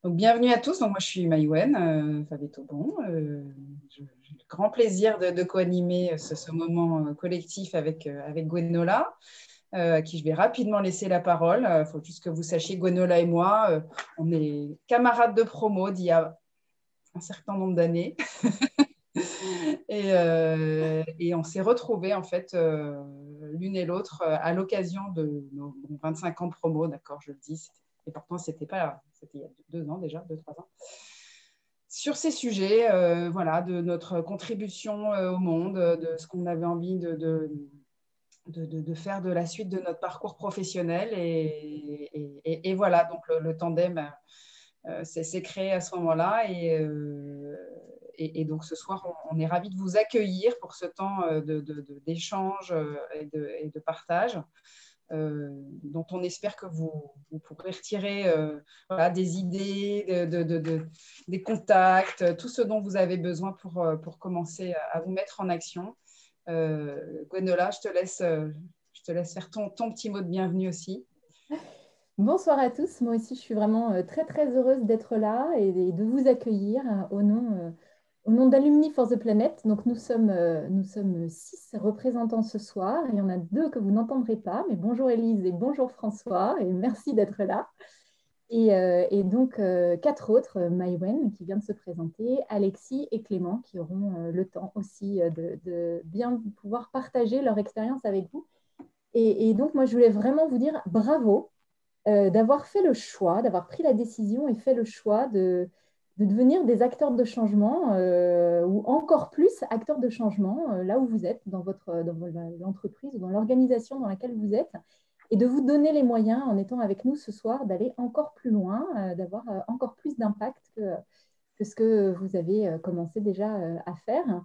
Donc, bienvenue à tous. Donc, moi, je suis Maïwenn Favet-Aubon. J'ai le grand plaisir de co-animer ce moment collectif avec Gwenola, à qui je vais rapidement laisser la parole. Il faut juste que vous sachiez, Gwenola et moi, on est camarades de promo d'il y a un certain nombre d'années. Et on s'est retrouvés, en fait, l'une et l'autre à l'occasion de nos 25 ans de promo, d'accord, je le dis. Et pourtant, c'était il y a 2 ans déjà, 2, 3 ans. Sur ces sujets, voilà, de notre contribution au monde, de ce qu'on avait envie de faire de la suite de notre parcours professionnel. Et voilà, donc le tandem s'est créé à ce moment-là. Et donc ce soir, on est ravis de vous accueillir pour ce temps d'échange et de partage. Dont on espère que vous pourrez retirer voilà, des idées, des contacts, tout ce dont vous avez besoin pour commencer à vous mettre en action. Gwenola, je te laisse faire ton petit mot de bienvenue aussi. Bonsoir à tous. Moi aussi, je suis vraiment très très heureuse d'être là et de vous accueillir au nom d'Alumni for the Planet. Donc nous sommes 6 représentants ce soir. Il y en a 2 que vous n'entendrez pas, mais bonjour Élise et bonjour François et merci d'être là. Et donc 4 autres, Maïwenn qui vient de se présenter, Alexis et Clément qui auront le temps aussi de bien pouvoir partager leur expérience avec vous. Et donc moi, je voulais vraiment vous dire bravo d'avoir fait le choix, d'avoir pris la décision et fait le choix de devenir des acteurs de changement ou encore plus acteurs de changement là où vous êtes, dans l'entreprise ou dans l'organisation dans laquelle vous êtes, et de vous donner les moyens en étant avec nous ce soir d'aller encore plus loin, d'avoir encore plus d'impact que ce que vous avez commencé déjà à faire.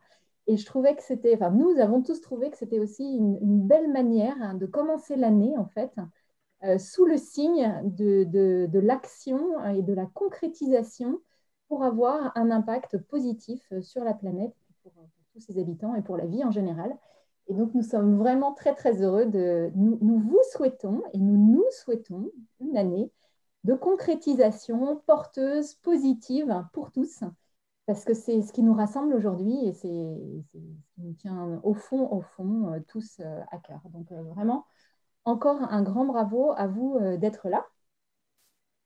Et je trouvais que c'était, enfin, nous avons tous trouvé que c'était aussi une belle manière de commencer l'année, en fait, sous le signe de l'action et de la concrétisation pour avoir un impact positif sur la planète, pour tous ses habitants et pour la vie en général. Et donc, nous sommes vraiment très, très heureux nous vous souhaitons et nous souhaitons une année de concrétisation porteuse, positive pour tous, parce que c'est ce qui nous rassemble aujourd'hui et c'est ce qui nous tient au fond, tous à cœur. Donc, vraiment, encore un grand bravo à vous d'être là.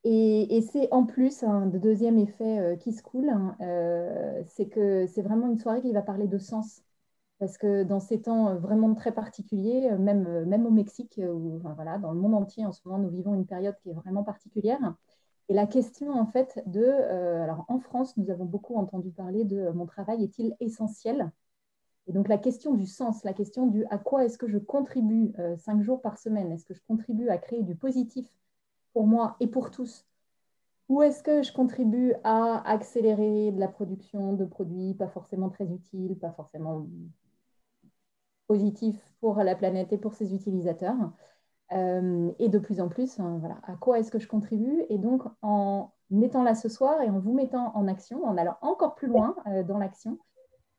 Et c'est en plus un deuxième effet qui se coule, hein, c'est que c'est vraiment une soirée qui va parler de sens. Parce que dans ces temps vraiment très particuliers, même au Mexique, ou enfin, voilà, dans le monde entier en ce moment, nous vivons une période qui est vraiment particulière. Et la question en fait alors en France, nous avons beaucoup entendu parler de mon travail est-il essentiel? Et donc la question du sens, la question du à quoi est-ce que je contribue 5 jours par semaine? Est-ce que je contribue à créer du positif pour moi et pour tous? Ou est-ce que je contribue à accélérer de la production de produits pas forcément très utiles, pas forcément positifs pour la planète et pour ses utilisateurs? Et de plus en plus, voilà, à quoi est-ce que je contribue? Et donc en étant là ce soir et en vous mettant en action, en allant encore plus loin dans l'action,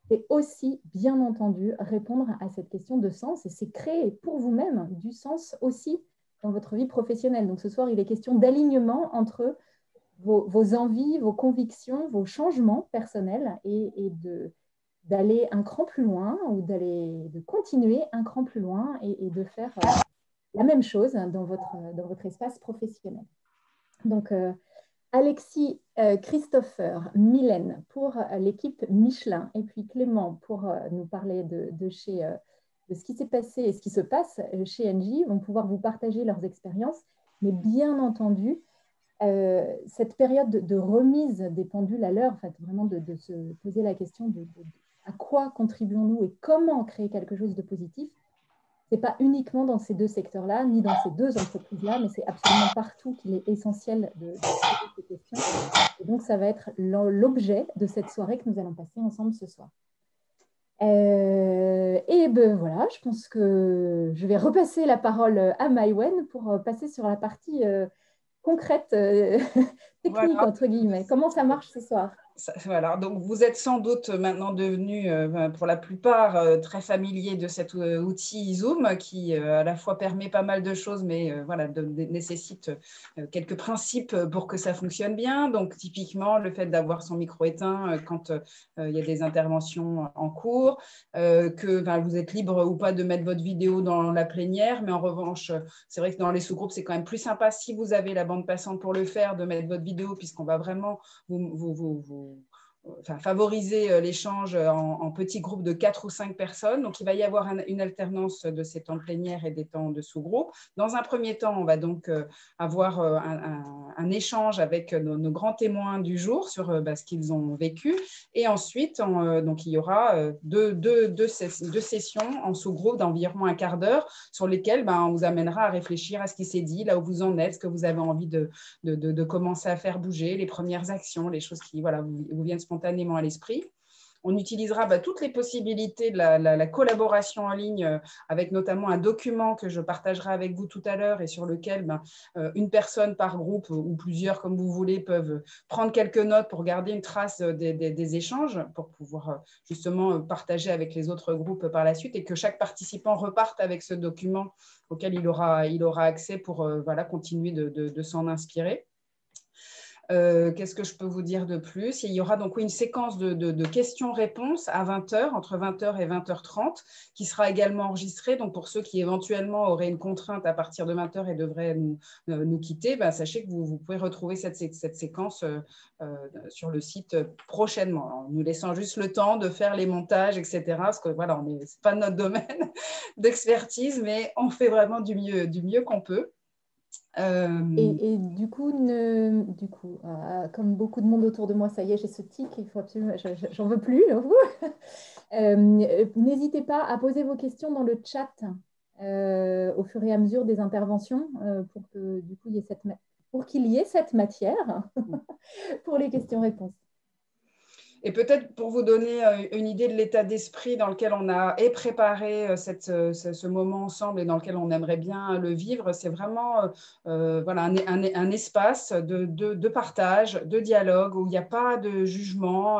c'est aussi, bien entendu, répondre à cette question de sens et c'est créer pour vous-même du sens aussi dans votre vie professionnelle. Donc ce soir, il est question d'alignement entre vos envies, vos convictions, vos changements personnels et d'aller un cran plus loin ou de continuer un cran plus loin et de faire la même chose dans votre espace professionnel. Donc, Alexis, Christopher, Mylène pour l'équipe Michelin et puis Clément pour nous parler de ce qui s'est passé et ce qui se passe chez Engie vont pouvoir vous partager leurs expériences. Mais bien entendu, cette période de remise des pendules à l'heure, en fait, vraiment de se poser la question de à quoi contribuons-nous et comment créer quelque chose de positif, ce n'est pas uniquement dans ces 2 secteurs-là, ni dans ces 2 entreprises-là, mais c'est absolument partout qu'il est essentiel de se poser ces questions. Et donc, ça va être l'objet de cette soirée que nous allons passer ensemble ce soir. Et ben voilà, je pense que je vais repasser la parole à Maïwenn pour passer sur la partie concrète, technique, Voilà. entre guillemets. Comment ça marche ce soir? Voilà, donc vous êtes sans doute maintenant devenus, pour la plupart, très familiers de cet outil Zoom qui à la fois permet pas mal de choses, mais voilà, nécessite quelques principes pour que ça fonctionne bien. Donc typiquement, le fait d'avoir son micro éteint quand il y a des interventions en cours, que vous êtes libre ou pas de mettre votre vidéo dans la plénière, mais en revanche, c'est vrai que dans les sous-groupes, c'est quand même plus sympa si vous avez la bande passante pour le faire, de mettre votre vidéo, puisqu'on va vraiment favoriser l'échange en petits groupes de 4 ou 5 personnes. Donc, il va y avoir une alternance de ces temps de plénière et des temps de sous-groupe. Dans un premier temps, on va donc avoir un échange avec nos grands témoins du jour sur ce qu'ils ont vécu. Et ensuite, donc, il y aura deux sessions en sous-groupe d'environ un quart d'heure sur lesquelles on vous amènera à réfléchir à ce qui s'est dit, là où vous en êtes, ce que vous avez envie de commencer à faire bouger, les premières actions, les choses qui vous viennent spontanément à l'esprit. On utilisera toutes les possibilités de la collaboration en ligne avec notamment un document que je partagerai avec vous tout à l'heure et sur lequel une personne par groupe ou plusieurs, comme vous voulez, peuvent prendre quelques notes pour garder une trace des échanges, pour pouvoir justement partager avec les autres groupes par la suite et que chaque participant reparte avec ce document auquel il aura accès pour continuer de s'en inspirer. Qu'est-ce que je peux vous dire de plus? Il y aura donc une séquence de questions-réponses à 20h, entre 20h et 20h30, qui sera également enregistrée. Donc, pour ceux qui éventuellement auraient une contrainte à partir de 20h et devraient nous quitter, sachez que vous pouvez retrouver cette séquence sur le site prochainement, en nous laissant juste le temps de faire les montages, etc. Parce que voilà, ce n'est pas notre domaine d'expertise, mais on fait vraiment du mieux qu'on peut. Et du coup, comme beaucoup de monde autour de moi, ça y est, j'ai ce tic, il faut absolument, j'en veux plus. N'hésitez pas à poser vos questions dans le chat au fur et à mesure des interventions pour que du coup, pour qu'il y ait cette matière pour les questions-réponses. Et peut-être pour vous donner une idée de l'état d'esprit dans lequel on a préparé ce moment ensemble et dans lequel on aimerait bien le vivre, c'est vraiment un espace de partage, de dialogue, où il n'y a pas de jugement.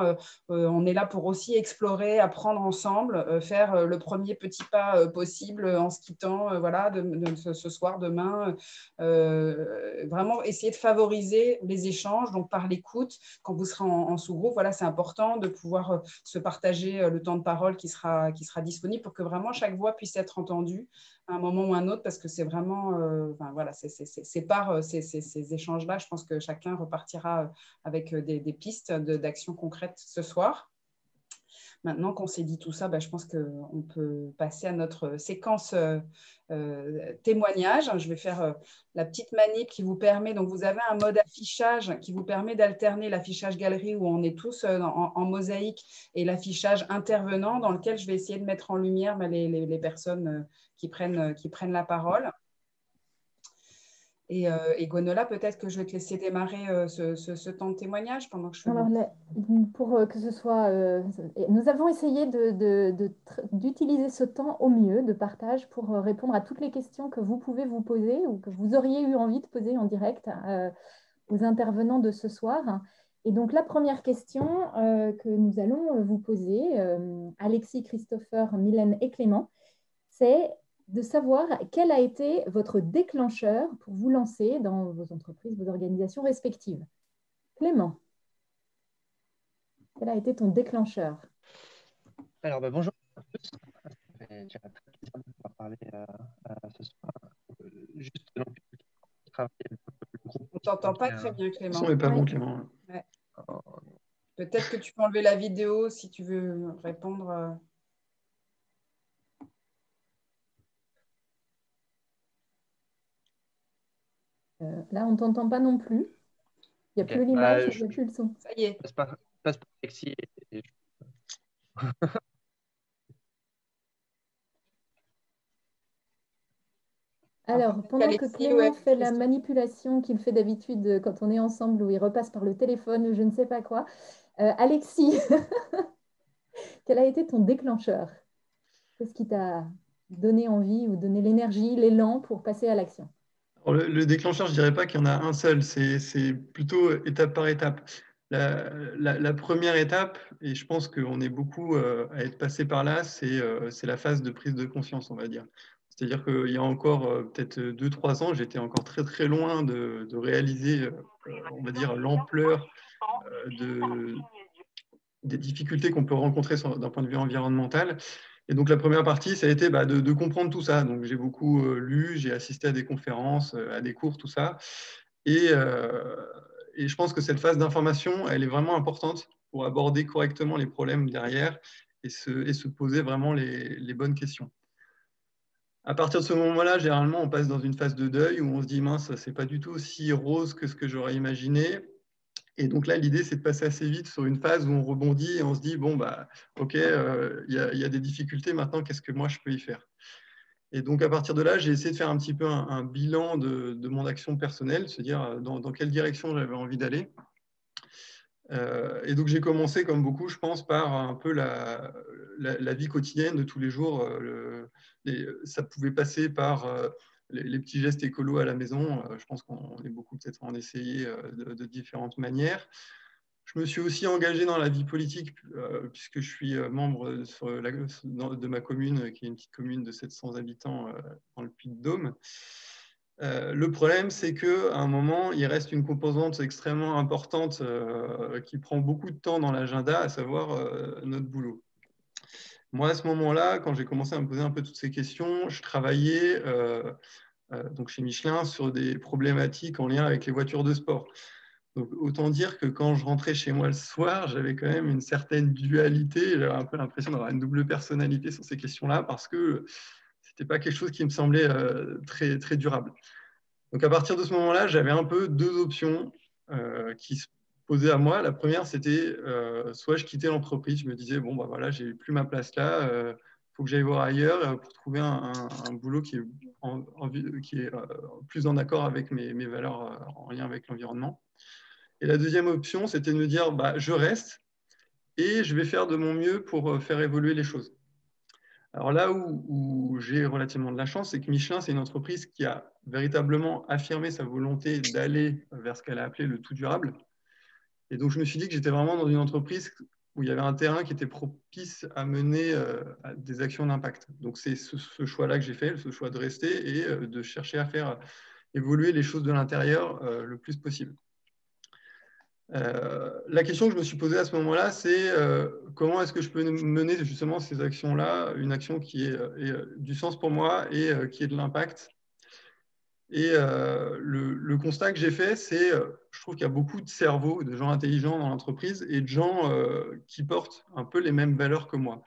On est là pour aussi explorer, apprendre ensemble, faire le premier petit pas possible en se quittant ce soir, demain. Vraiment essayer de favoriser les échanges, donc par l'écoute, quand vous serez en sous-groupe. Voilà, c'est important de pouvoir se partager le temps de parole qui sera disponible pour que vraiment chaque voix puisse être entendue à un moment ou à un autre, parce que c'est vraiment, c'est par ces échanges-là, je pense que chacun repartira avec des pistes d'action concrètes ce soir. Maintenant qu'on s'est dit tout ça, je pense qu'on peut passer à notre séquence témoignage. Je vais faire la petite manip qui vous permet, donc vous avez un mode affichage qui vous permet d'alterner l'affichage galerie où on est tous en mosaïque et l'affichage intervenant dans lequel je vais essayer de mettre en lumière les personnes qui prennent la parole. Et Gwenola, peut-être que je vais te laisser démarrer ce temps de témoignage pendant que je fais. Alors, pour que ce soit... nous avons essayé d'utiliser ce temps au mieux de partage pour répondre à toutes les questions que vous pouvez vous poser ou que vous auriez eu envie de poser en direct aux intervenants de ce soir. Et donc, la première question que nous allons vous poser, Alexis, Christopher, Mylène et Clément, c'est de savoir quel a été votre déclencheur pour vous lancer dans vos entreprises, vos organisations respectives. Clément, quel a été ton déclencheur? Alors, bonjour à tous. J'ai très plaisir de pouvoir parler ce soir. Juste donc, travailler avec le groupe. On ne t'entend pas très bien, Clément. Le son n'est pas bon, Clément. Ouais. Peut-être que tu peux enlever la vidéo si tu veux répondre. Là, on ne t'entend pas non plus. Il n'y a plus l'image, il n'y a plus le son. Ça y est. Passe par Alexis. Alors, pendant que Clément fait la manipulation qu'il fait d'habitude quand on est ensemble, où il repasse par le téléphone ou je ne sais pas quoi, Alexis, quel a été ton déclencheur? Qu'est-ce qui t'a donné envie ou donné l'énergie, l'élan pour passer à l'action? Le déclencheur, je ne dirais pas qu'il y en a un seul, c'est plutôt étape par étape. La première étape, et je pense qu'on est beaucoup à être passé par là, c'est la phase de prise de conscience, on va dire. C'est-à-dire qu'il y a encore peut-être 2-3 ans, j'étais encore très très loin de réaliser, on va dire, l'ampleur des difficultés qu'on peut rencontrer d'un point de vue environnemental. Et donc, la première partie, ça a été de comprendre tout ça. Donc, j'ai beaucoup lu, j'ai assisté à des conférences, à des cours, tout ça. Et je pense que cette phase d'information, elle est vraiment importante pour aborder correctement les problèmes derrière et se poser vraiment les bonnes questions. À partir de ce moment-là, généralement, on passe dans une phase de deuil où on se dit, mince, c'est pas du tout aussi rose que ce que j'aurais imaginé. Et donc là, l'idée, c'est de passer assez vite sur une phase où on rebondit et on se dit, bon, ok, il y a des difficultés, maintenant, qu'est-ce que moi, je peux y faire? Et donc, à partir de là, j'ai essayé de faire un petit peu un bilan de mon action personnelle, se dire dans quelle direction j'avais envie d'aller. Et donc, j'ai commencé, comme beaucoup, je pense, par un peu la vie quotidienne de tous les jours. Ça pouvait passer par les petits gestes écolos à la maison. Je pense qu'on est beaucoup peut-être en essayer de différentes manières. Je me suis aussi engagé dans la vie politique puisque je suis membre de ma commune, qui est une petite commune de 700 habitants dans le Puy-de-Dôme. Le problème, c'est qu'à un moment, il reste une composante extrêmement importante qui prend beaucoup de temps dans l'agenda, à savoir notre boulot. Moi, à ce moment-là, quand j'ai commencé à me poser un peu toutes ces questions, je travaillais donc chez Michelin sur des problématiques en lien avec les voitures de sport. Donc, autant dire que quand je rentrais chez moi le soir, j'avais quand même une certaine dualité. J'avais un peu l'impression d'avoir une double personnalité sur ces questions-là parce que ce n'était pas quelque chose qui me semblait très, très durable. Donc, à partir de ce moment-là, j'avais un peu deux options qui se posaient à moi. La première, c'était soit je quittais l'entreprise, je me disais, bon, voilà, j'ai plus ma place là, faut que j'aille voir ailleurs pour trouver un boulot qui est plus en accord avec mes valeurs en lien avec l'environnement. Et la deuxième option, c'était de me dire, je reste et je vais faire de mon mieux pour faire évoluer les choses. Alors là où j'ai relativement de la chance, c'est que Michelin, c'est une entreprise qui a véritablement affirmé sa volonté d'aller vers ce qu'elle a appelé le tout durable. Et donc, je me suis dit que j'étais vraiment dans une entreprise où il y avait un terrain qui était propice à mener à des actions d'impact. Donc, c'est ce choix-là que j'ai fait, ce choix de rester et de chercher à faire évoluer les choses de l'intérieur le plus possible. La question que je me suis posée à ce moment-là, c'est comment est-ce que je peux mener justement ces actions-là, une action qui ait du sens pour moi et qui ait de l'impact. Et le constat que j'ai fait, c'est je trouve qu'il y a beaucoup de cerveaux, de gens intelligents dans l'entreprise et de gens qui portent un peu les mêmes valeurs que moi.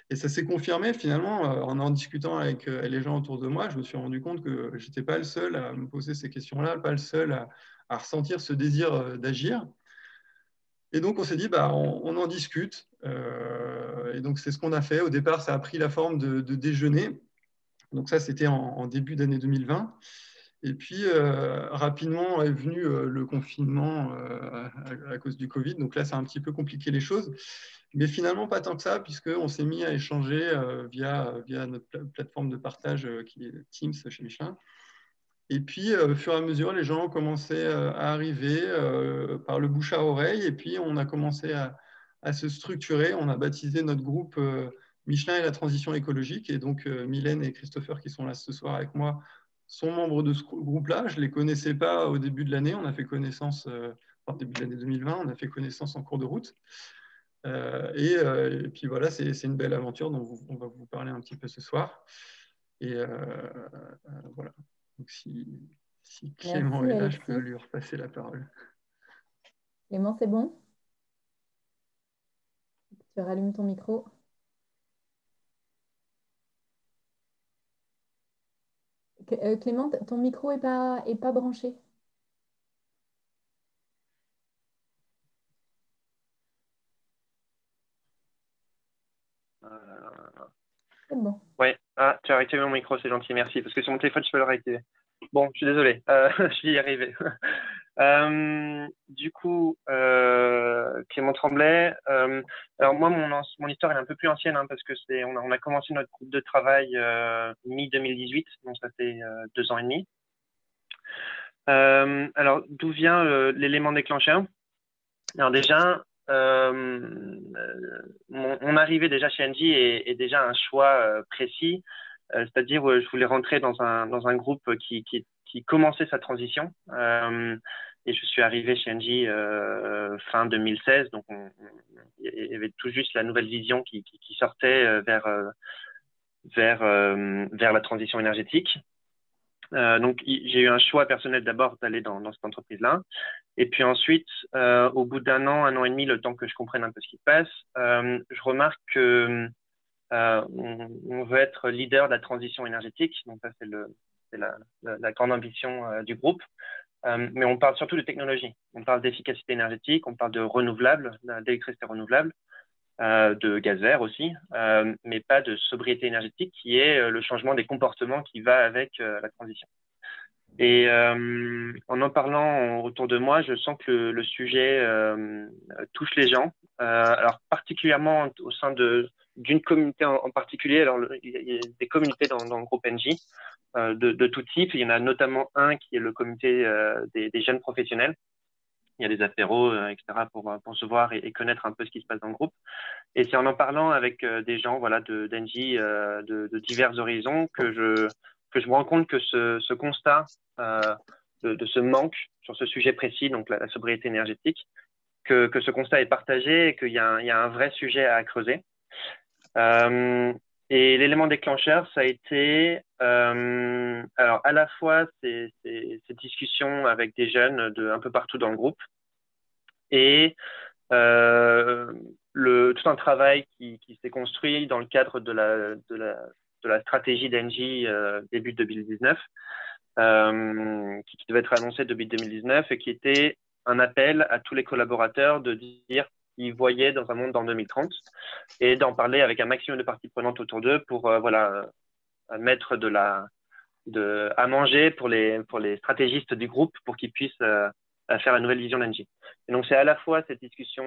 Et ça s'est confirmé finalement en discutant avec les gens autour de moi. Je me suis rendu compte que je n'étais pas le seul à me poser ces questions-là, pas le seul à ressentir ce désir d'agir. Et donc, on s'est dit, on en discute. Et donc, c'est ce qu'on a fait. Au départ, ça a pris la forme de déjeuner. Donc, ça, c'était en début d'année 2020. Et puis, rapidement est venu le confinement à cause du Covid. Donc là, ça a un petit peu compliqué les choses. Mais finalement, pas tant que ça, puisqu'on s'est mis à échanger via notre plateforme de partage qui est Teams chez Michelin. Et puis, au fur et à mesure, les gens ont commencé à arriver par le bouche à oreille. Et puis, on a commencé à se structurer. On a baptisé notre groupe Michelin et la transition écologique. Et donc, Mylène et Christopher, qui sont là ce soir avec moi, sont membres de ce groupe-là. Je ne les connaissais pas au début de l'année. On a fait connaissance, au début de l'année 2020, on a fait connaissance en cours de route. Et puis voilà, c'est une belle aventure dont on va vous parler un petit peu ce soir. Et voilà. Donc, si Clément est là, je peux lui repasser la parole. Clément, c'est bon? Tu rallumes ton micro. Clément, ton micro n'est pas branché. C'est bon. Ouais, tu as réactivé mon micro, c'est gentil, merci. Parce que sur mon téléphone, je peux le réactiver. Bon, je suis désolé, je vais y arriver. Du coup, Clément Tremblay. Alors moi, mon histoire est un peu plus ancienne hein, parce que on a commencé notre groupe de travail mi-2018, donc ça fait 2 ans et demi. Alors, d'où vient l'élément déclencheur? Alors déjà, mon arrivée déjà chez Engie est déjà un choix précis, c'est-à-dire je voulais rentrer dans un groupe qui commençait sa transition. Et je suis arrivé chez Engie fin 2016, donc il y avait tout juste la nouvelle vision qui sortait vers la transition énergétique. Donc, j'ai eu un choix personnel d'abord d'aller dans cette entreprise-là. Et puis ensuite, au bout d'un an et demi, le temps que je comprenne un peu ce qui se passe, je remarque que on veut être leader de la transition énergétique. Donc, ça, c'est la grande ambition du groupe. Mais on parle surtout de technologie. On parle d'efficacité énergétique, on parle de renouvelables, d'électricité renouvelable, de gaz vert aussi, mais pas de sobriété énergétique qui est le changement des comportements qui va avec la transition. Et en parlant autour de moi, je sens que le sujet touche les gens, alors particulièrement au sein d'une communauté en particulier. Alors, il y a des communautés dans le groupe Engie de tout type. Il y en a notamment un qui est le comité des jeunes professionnels. Il y a des apéros, etc., pour se voir et connaître un peu ce qui se passe dans le groupe. Et c'est en parlant avec des gens voilà, d'Engie de divers horizons que je me rends compte que ce constat de ce manque sur ce sujet précis, donc la sobriété énergétique, que ce constat est partagé et qu'il y a un vrai sujet à creuser. Et l'élément déclencheur, ça a été alors à la fois ces discussions avec des jeunes un peu partout dans le groupe et tout un travail qui s'est construit dans le cadre de la stratégie d'Engie début 2019, qui devait être annoncée début 2019 et qui était un appel à tous les collaborateurs de dire qu'ils voyaient dans un monde dans 2030 et d'en parler avec un maximum de parties prenantes autour d'eux pour mettre à manger pour les stratégistes du groupe pour qu'ils puissent faire la nouvelle vision d'Engie. Et donc, c'est à la fois cette discussion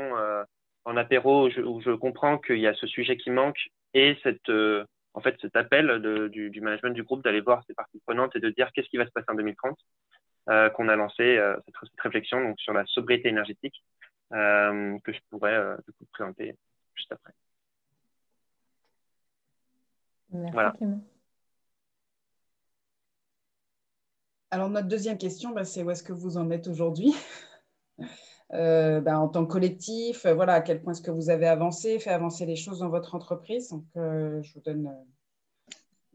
en apéro où je comprends qu'il y a ce sujet qui manque et cet appel du management du groupe d'aller voir ces parties prenantes et de dire qu'est-ce qui va se passer en 2030 qu'on a lancé cette réflexion donc, sur la sobriété énergétique que je pourrais du coup, présenter juste après. Merci, voilà. Clément. Alors, notre deuxième question, c'est où est-ce que vous en êtes aujourd'hui en tant que collectif, voilà, à quel point est-ce que vous avez avancé, fait avancer les choses dans votre entreprise. Donc, je vous donne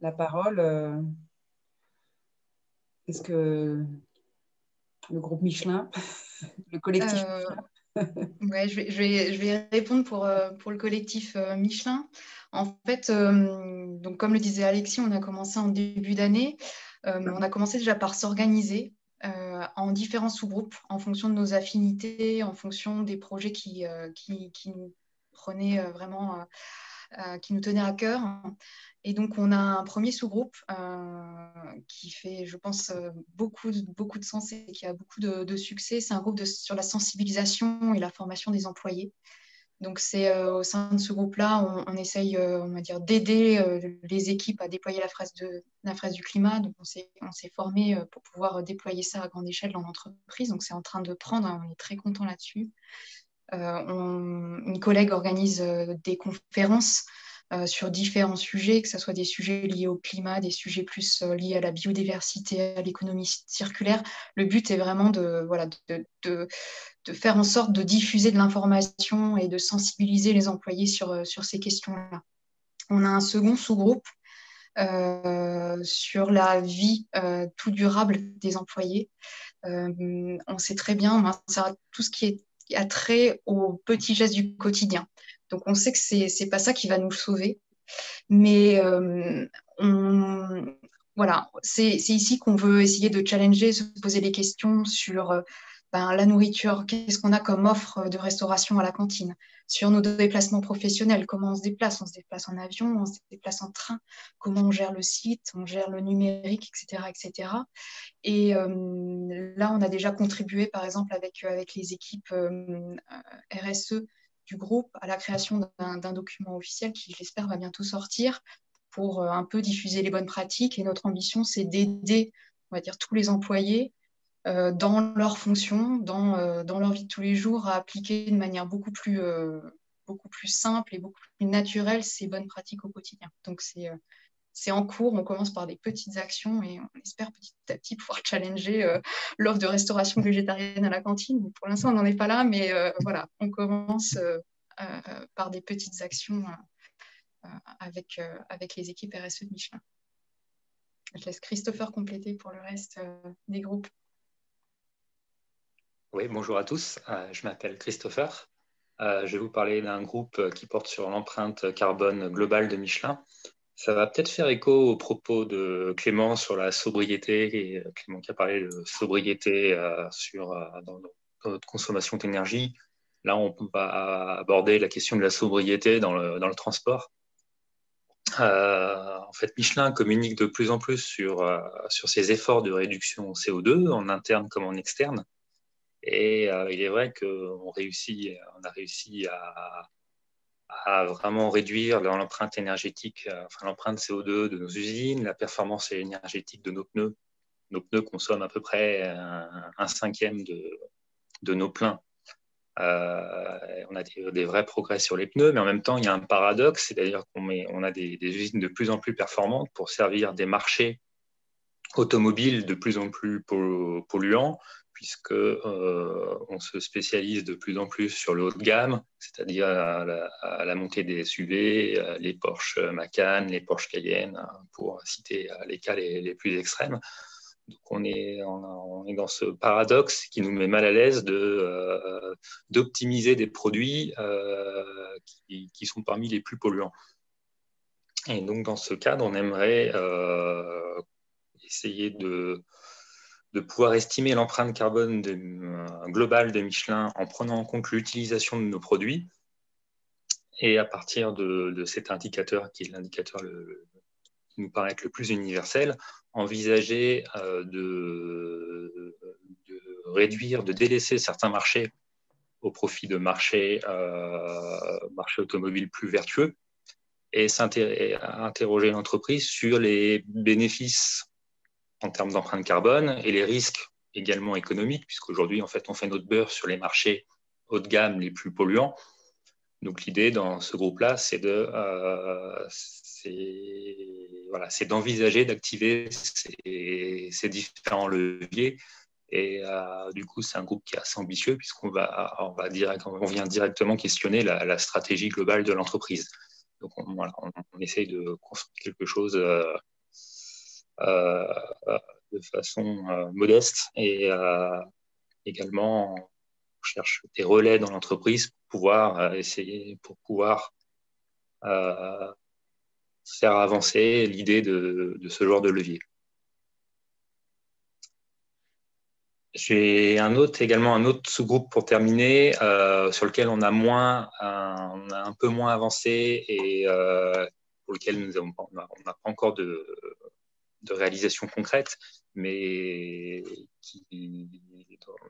la parole. Est-ce que le groupe Michelin, le collectif Michelin Ouais, je vais répondre pour le collectif Michelin. En fait, donc comme le disait Alexis, on a commencé en début d'année. On a commencé déjà par s'organiser en différents sous-groupes en fonction de nos affinités, en fonction des projets qui nous prenaient vraiment, qui nous tenaient à cœur. Et donc, on a un premier sous-groupe qui fait, je pense, beaucoup de sens et qui a beaucoup de succès. C'est un groupe sur la sensibilisation et la formation des employés. Donc, c'est au sein de ce groupe-là, on essaye, on va dire, d'aider les équipes à déployer la phrase du climat. Donc, on s'est formé pour pouvoir déployer ça à grande échelle dans l'entreprise. Donc, c'est en train de prendre, on est très content là-dessus. Une collègue organise des conférences sur différents sujets, que ce soit des sujets liés au climat, des sujets plus liés à la biodiversité, à l'économie circulaire. Le but est vraiment de faire en sorte de diffuser de l'information et de sensibiliser les employés sur ces questions-là. On a un second sous-groupe sur la vie tout durable des employés. On sait très bien, ça, tout ce qui a trait aux petits gestes du quotidien. Donc, on sait que c'est pas ça qui va nous sauver. Mais voilà, c'est ici qu'on veut essayer de challenger, se poser des questions sur la nourriture. Qu'est-ce qu'on a comme offre de restauration à la cantine? Sur nos déplacements professionnels, comment on se déplace? On se déplace en avion, on se déplace en train. Comment on gère le site, on gère le numérique, etc. etc. Et là, on a déjà contribué, par exemple, avec les équipes RSE du groupe à la création d'un document officiel qui, j'espère, va bientôt sortir pour un peu diffuser les bonnes pratiques. Et notre ambition, c'est d'aider, on va dire, tous les employés dans leurs fonctions, dans leur vie de tous les jours, à appliquer de manière beaucoup plus simple et beaucoup plus naturelle ces bonnes pratiques au quotidien. Donc, c'est en cours, on commence par des petites actions et on espère petit à petit pouvoir challenger l'offre de restauration végétarienne à la cantine. Pour l'instant, on n'en est pas là, mais voilà, on commence par des petites actions avec les équipes RSE de Michelin. Je laisse Christopher compléter pour le reste des groupes. Oui, bonjour à tous. Je m'appelle Christopher. Je vais vous parler d'un groupe qui porte sur l'empreinte carbone globale de Michelin. Ça va peut-être faire écho aux propos de Clément sur la sobriété, et Clément qui a parlé de sobriété dans notre consommation d'énergie. Là, on va aborder la question de la sobriété dans le transport. En fait, Michelin communique de plus en plus sur ses efforts de réduction CO2, en interne comme en externe. Et il est vrai qu'on a réussi à vraiment réduire l'empreinte énergétique, l'empreinte CO2 de nos usines, la performance énergétique de nos pneus. Nos pneus consomment à peu près un cinquième de nos pleins. On a des vrais progrès sur les pneus, mais en même temps, il y a un paradoxe, c'est-à-dire qu'on a des usines de plus en plus performantes pour servir des marchés automobiles de plus en plus polluants, puisque on se spécialise de plus en plus sur le haut de gamme, c'est-à-dire à la montée des SUV, les Porsche Macan, les Porsche Cayenne, pour citer les cas les plus extrêmes. Donc on est dans ce paradoxe qui nous met mal à l'aise d'optimiser des produits qui sont parmi les plus polluants. Et donc dans ce cadre, on aimerait essayer de pouvoir estimer l'empreinte carbone globale de Michelin en prenant en compte l'utilisation de nos produits. Et à partir de cet indicateur, qui est l'indicateur qui nous paraît être le plus universel, envisager de réduire, de délaisser certains marchés au profit de marchés automobiles plus vertueux et interroger l'entreprise sur les bénéfices en termes d'empreinte carbone et les risques également économiques, puisqu'aujourd'hui, en fait, on fait notre beurre sur les marchés haut de gamme les plus polluants. Donc, l'idée dans ce groupe-là, c'est d'envisager d'activer ces différents leviers. Et du coup, c'est un groupe qui est assez ambitieux, puisqu'on vient directement questionner la stratégie globale de l'entreprise. Donc, on essaye de construire quelque chose de façon modeste et également on cherche des relais dans l'entreprise pour pouvoir faire avancer l'idée de ce genre de levier. J'ai également un autre sous-groupe pour terminer, sur lequel on a un peu moins avancé et pour lequel on n'a pas encore de réalisation concrète, mais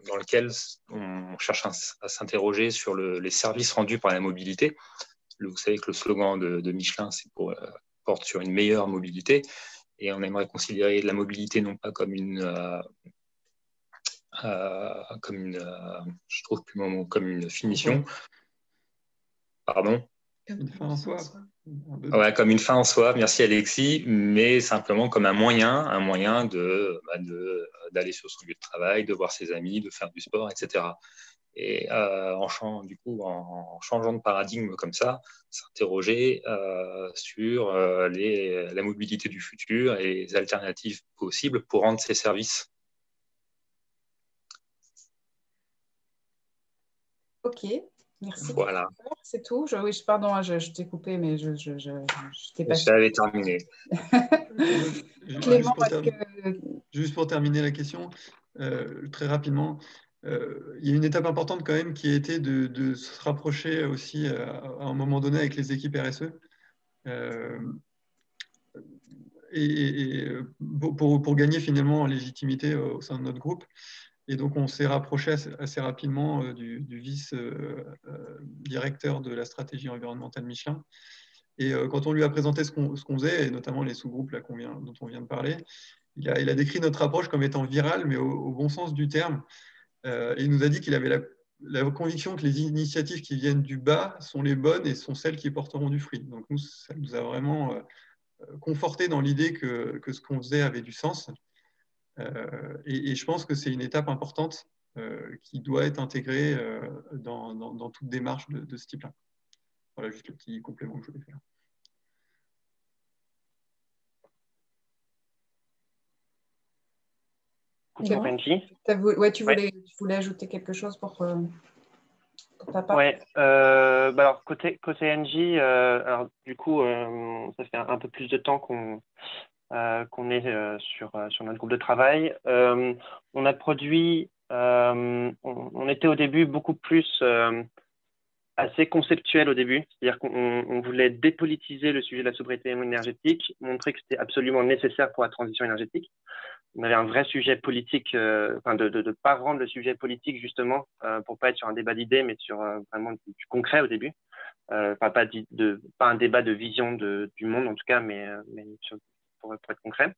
dans lequel on cherche à s'interroger sur les services rendus par la mobilité. Vous savez que le slogan de Michelin, c'est porte sur une meilleure mobilité, et on aimerait considérer la mobilité non pas comme une je trouve plus mon mot, comme une finition. Pardon. Une fin en soi. Ouais, comme une fin en soi, merci Alexis, mais simplement comme un moyen d'aller sur son lieu de travail, de voir ses amis, de faire du sport, etc. Et en changeant de paradigme comme ça, s'interroger sur la mobilité du futur et les alternatives possibles pour rendre ces services. Ok, merci. Voilà. C'est tout. Pardon, je t'ai coupé, mais je t'ai pas. Ça avait terminé. Clément, juste pour terminer la question, très rapidement, il y a une étape importante quand même qui a été de se rapprocher aussi à un moment donné avec les équipes RSE. Pour gagner finalement en légitimité au sein de notre groupe. Et donc, on s'est rapproché assez rapidement du vice-directeur de la stratégie environnementale Michelin. Et quand on lui a présenté ce qu'on faisait, et notamment les sous-groupes dont on vient de parler, il a décrit notre approche comme étant virale, mais au bon sens du terme. Et il nous a dit qu'il avait la conviction que les initiatives qui viennent du bas sont les bonnes et sont celles qui porteront du fruit. Donc nous, ça nous a vraiment conforté dans l'idée que ce qu'on faisait avait du sens. Et je pense que c'est une étape importante qui doit être intégrée dans toute démarche de ce type-là. Voilà juste le petit complément que je voulais faire. Ouais, tu voulais ajouter quelque chose pour ta part? Ouais, alors côté NJ, alors du coup, ça fait un peu plus de temps qu'on est sur notre groupe de travail. On a produit, on était au début beaucoup plus assez conceptuel au début, c'est-à-dire qu'on voulait dépolitiser le sujet de la sobriété énergétique, montrer que c'était absolument nécessaire pour la transition énergétique. On avait un vrai sujet politique, enfin de pas rendre le sujet politique justement pour pas être sur un débat d'idées, mais sur vraiment du concret au début. Enfin pas un débat de vision du monde en tout cas, mais pour être concret.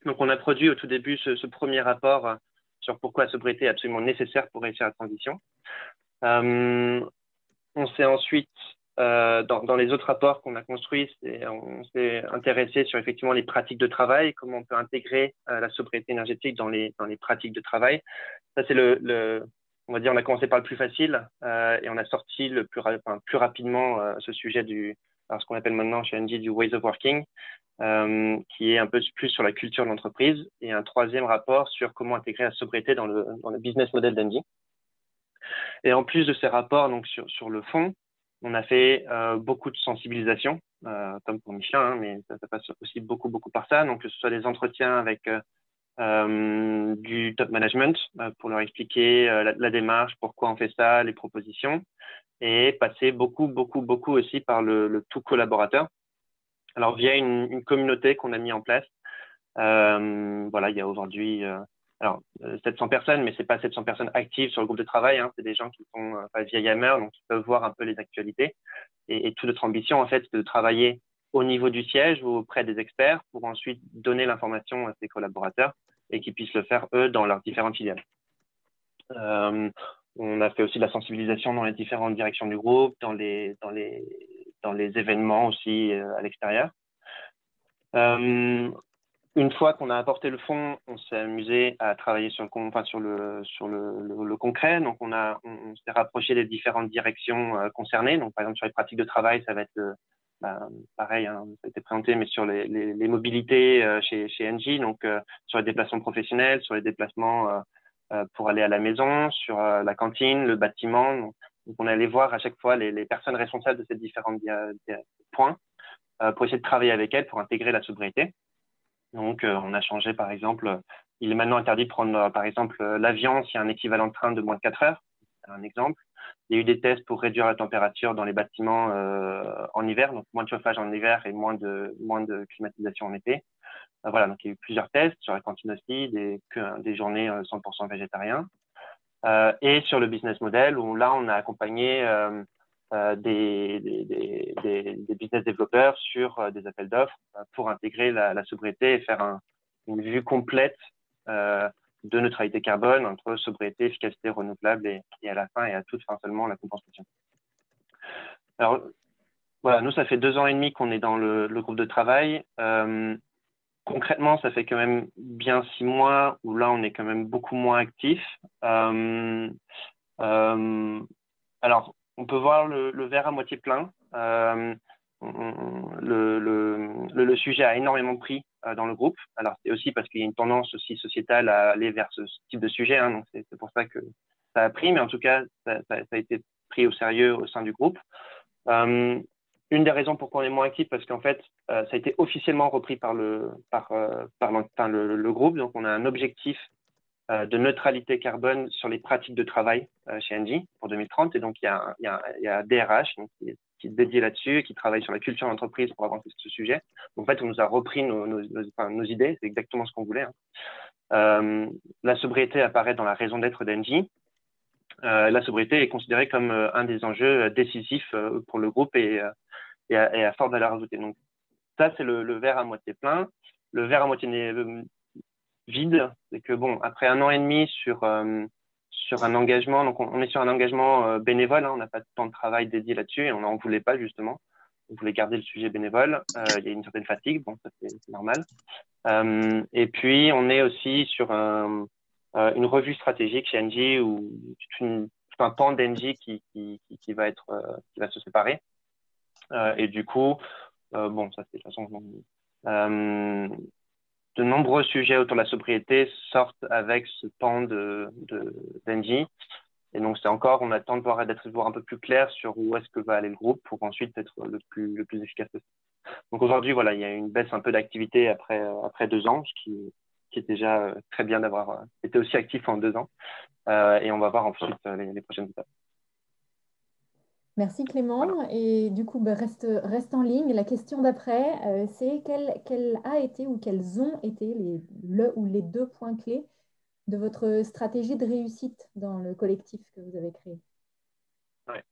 Donc on a produit au tout début ce premier rapport sur pourquoi la sobriété est absolument nécessaire pour réussir la transition. On s'est ensuite, dans les autres rapports qu'on a construits, on s'est intéressé sur effectivement les pratiques de travail, comment on peut intégrer la sobriété énergétique dans les pratiques de travail. Ça, c'est on va dire, on a commencé par le plus facile et on a sorti plus rapidement ce sujet ce qu'on appelle maintenant chez Engie du Ways of Working, qui est un peu plus sur la culture de l'entreprise, et un troisième rapport sur comment intégrer la sobriété dans le business model d'Engie. Et en plus de ces rapports, donc sur le fond, on a fait beaucoup de sensibilisation, comme pour Michelin, hein, mais ça passe aussi beaucoup par ça. Donc que ce soit des entretiens avec du top management pour leur expliquer la démarche, pourquoi on fait ça, les propositions, et passer beaucoup aussi par le tout collaborateur. Alors via une communauté qu'on a mis en place. Voilà, il y a aujourd'hui 700 personnes, mais c'est pas 700 personnes actives sur le groupe de travail, hein, c'est des gens qui sont via Yammer, donc qui peuvent voir un peu les actualités. Et toute notre ambition, en fait, c'est de travailler au niveau du siège ou auprès des experts pour ensuite donner l'information à ses collaborateurs et qu'ils puissent le faire, eux, dans leurs différentes filiales. On a fait aussi de la sensibilisation dans les différentes directions du groupe, dans les événements aussi à l'extérieur. Une fois qu'on a apporté le fond, on s'est amusé à travailler sur le concret. Donc, on s'est rapproché des différentes directions concernées. Donc, par exemple, sur les pratiques de travail, ça va être pareil, hein, ça a été présenté, mais sur les mobilités chez Engie, donc sur les déplacements professionnels, sur les déplacements pour aller à la maison, sur la cantine, le bâtiment. Donc, on allait voir à chaque fois les personnes responsables de ces différents points pour essayer de travailler avec elles pour intégrer la sobriété. Donc, on a changé, par exemple, il est maintenant interdit de prendre, par exemple, l'avion s'il y a un équivalent de train de moins de 4 heures. C'est un exemple. Il y a eu des tests pour réduire la température dans les bâtiments en hiver, donc moins de chauffage en hiver et moins de climatisation en été. Voilà, donc il y a eu plusieurs tests sur la cantine aussi, des journées 100% végétariens. Et sur le business model, où là, on a accompagné des business développeurs sur des appels d'offres pour intégrer la sobriété et faire une vue complète de neutralité carbone entre sobriété, efficacité renouvelable et à la fin et à toute fin seulement la compensation. Alors voilà, nous ça fait 2 ans et demi qu'on est dans le groupe de travail. Concrètement, ça fait quand même bien 6 mois où là on est quand même beaucoup moins actif. Alors on peut voir le verre à moitié plein. Le sujet a énormément pris dans le groupe. Alors, c'est aussi parce qu'il y a une tendance aussi sociétale à aller vers ce type de sujet. Hein, donc, c'est pour ça que ça a pris. Mais en tout cas, ça a été pris au sérieux au sein du groupe. Une des raisons pourquoi on est moins actif, parce qu'en fait, ça a été officiellement repris par le groupe. Donc, on a un objectif de neutralité carbone sur les pratiques de travail chez Engie pour 2030. Et donc, il y a un DRH donc, qui est dédié là-dessus et qui travaille sur la culture d'entreprise pour avancer ce sujet. Donc, en fait, on nous a repris nos idées. C'est exactement ce qu'on voulait. Hein. La sobriété apparaît dans la raison d'être d'Engie. La sobriété est considérée comme un des enjeux décisifs pour le groupe et à forte valeur ajoutée. Donc, ça, c'est le verre à moitié plein. Le verre à moitié vide. C'est que bon, après 1 an et demi sur un engagement, donc on est sur un engagement bénévole, hein, on n'a pas de temps de travail dédié là-dessus et on n'en voulait pas justement. On voulait garder le sujet bénévole. Il y a une certaine fatigue, bon, ça c'est normal. Et puis on est aussi sur une revue stratégique chez Engie où tout un pan d'Engie qui va se séparer. Et du coup, bon, ça c'est de toute façon. De nombreux sujets autour de la sobriété sortent avec ce pan d'Engie. Et donc, on attend de voir un peu plus clair sur où est-ce que va aller le groupe pour ensuite être le plus efficace possible. Donc aujourd'hui, voilà, il y a une baisse un peu d'activité après 2 ans, ce qui est déjà très bien d'avoir été aussi actif en 2 ans. Et on va voir ensuite les prochaines étapes. Merci Clément. Voilà. Et du coup, reste en ligne. La question d'après, c'est quel a été ou quels ont été les 2 points clés de votre stratégie de réussite dans le collectif que vous avez créé? Ouais.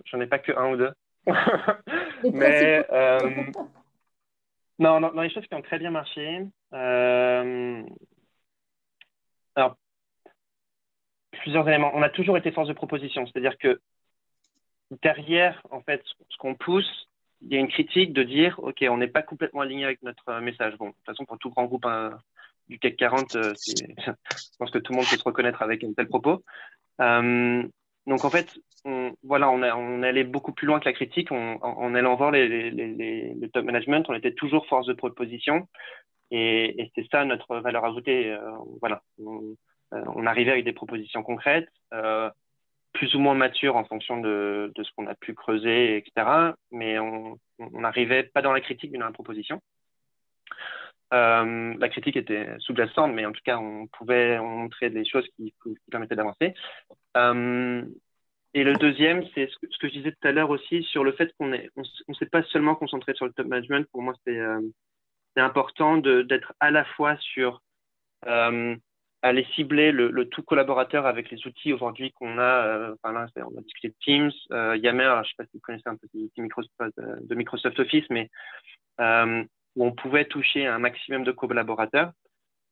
J'en ai pas que 1 ou 2. Mais non, les choses qui ont très bien marché. Alors, plusieurs éléments. On a toujours été force de proposition, c'est-à-dire que derrière, en fait, ce qu'on pousse, il y a une critique de dire, OK, on n'est pas complètement aligné avec notre message. Bon, de toute façon, pour tout grand groupe du CAC 40, je pense que tout le monde peut se reconnaître avec un tel propos. Donc, en fait, on est allé beaucoup plus loin que la critique. En allant voir le top management, on était toujours force de proposition. Et c'est ça notre valeur ajoutée. Voilà. On arrivait avec des propositions concrètes, plus ou moins matures en fonction de ce qu'on a pu creuser, etc. Mais on n'arrivait pas dans la critique, mais dans la proposition. La critique était sous-jacente, mais en tout cas, on montrait des choses qui permettaient d'avancer. Et le deuxième, c'est ce que je disais tout à l'heure aussi sur le fait qu'on ne s'est pas seulement concentré sur le top management. Pour moi, c'est important d'être à la fois sur aller cibler le tout collaborateur avec les outils aujourd'hui qu'on a. On a discuté de Teams, Yammer, je ne sais pas si vous connaissez un peu de Microsoft Office, mais où on pouvait toucher un maximum de collaborateurs.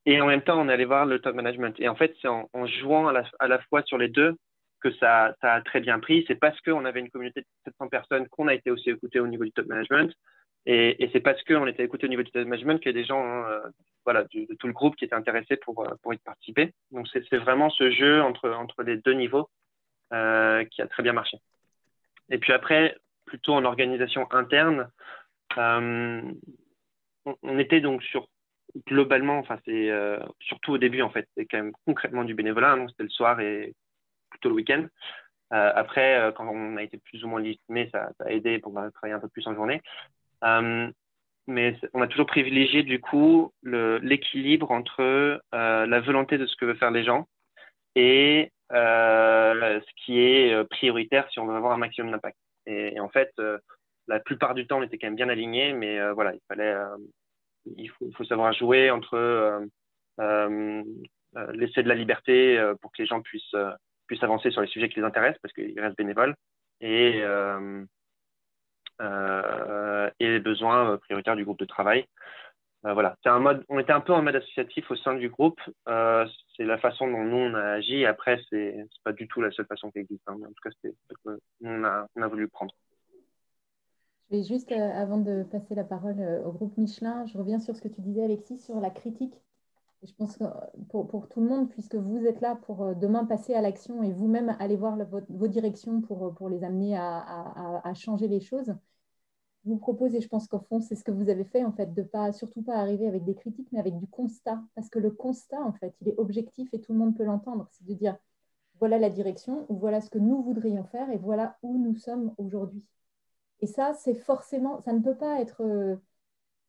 Et en même temps, on allait voir le top management. Et en fait, c'est en jouant à la fois sur les deux que ça a très bien pris. C'est parce qu'on avait une communauté de 700 personnes qu'on a été aussi écouté au niveau du top management. Et c'est parce qu'on était écouté au niveau du top management qu'il y a des gens de tout le groupe qui étaient intéressés pour y participer. Donc, c'est vraiment ce jeu entre les deux niveaux qui a très bien marché. Et puis après, plutôt en organisation interne, on était donc globalement, enfin c'est surtout au début en fait, c'est quand même concrètement du bénévolat, donc c'était le soir et plutôt le week-end. Après, quand on a été plus ou moins légitimé, ça a aidé pour travailler un peu plus en journée. Mais on a toujours privilégié du coup l'équilibre entre la volonté de ce que veulent faire les gens et ce qui est prioritaire si on veut avoir un maximum d'impact. Et en fait, la plupart du temps, on était quand même bien alignés, mais voilà, il faut savoir jouer entre laisser de la liberté pour que les gens puissent avancer sur les sujets qui les intéressent parce qu'ils restent bénévoles et les besoins prioritaires du groupe de travail. Voilà, on était un peu en mode associatif au sein du groupe. C'est la façon dont nous on a agi. Après, c'est pas du tout la seule façon qui existe. Hein, mais en tout cas, c'est ce que on a voulu prendre. Je vais juste, avant de passer la parole au groupe Michelin, je reviens sur ce que tu disais, Alexis, sur la critique. Et je pense que pour tout le monde, puisque vous êtes là pour demain passer à l'action et vous-même aller voir vos directions pour les amener à changer les choses, je vous propose, et je pense qu'au fond, c'est ce que vous avez fait, en fait, de surtout pas arriver avec des critiques, mais avec du constat. Parce que le constat, en fait, il est objectif et tout le monde peut l'entendre. C'est de dire, voilà la direction, ou voilà ce que nous voudrions faire, et voilà où nous sommes aujourd'hui. Et ça, c'est forcément, ça ne peut pas être,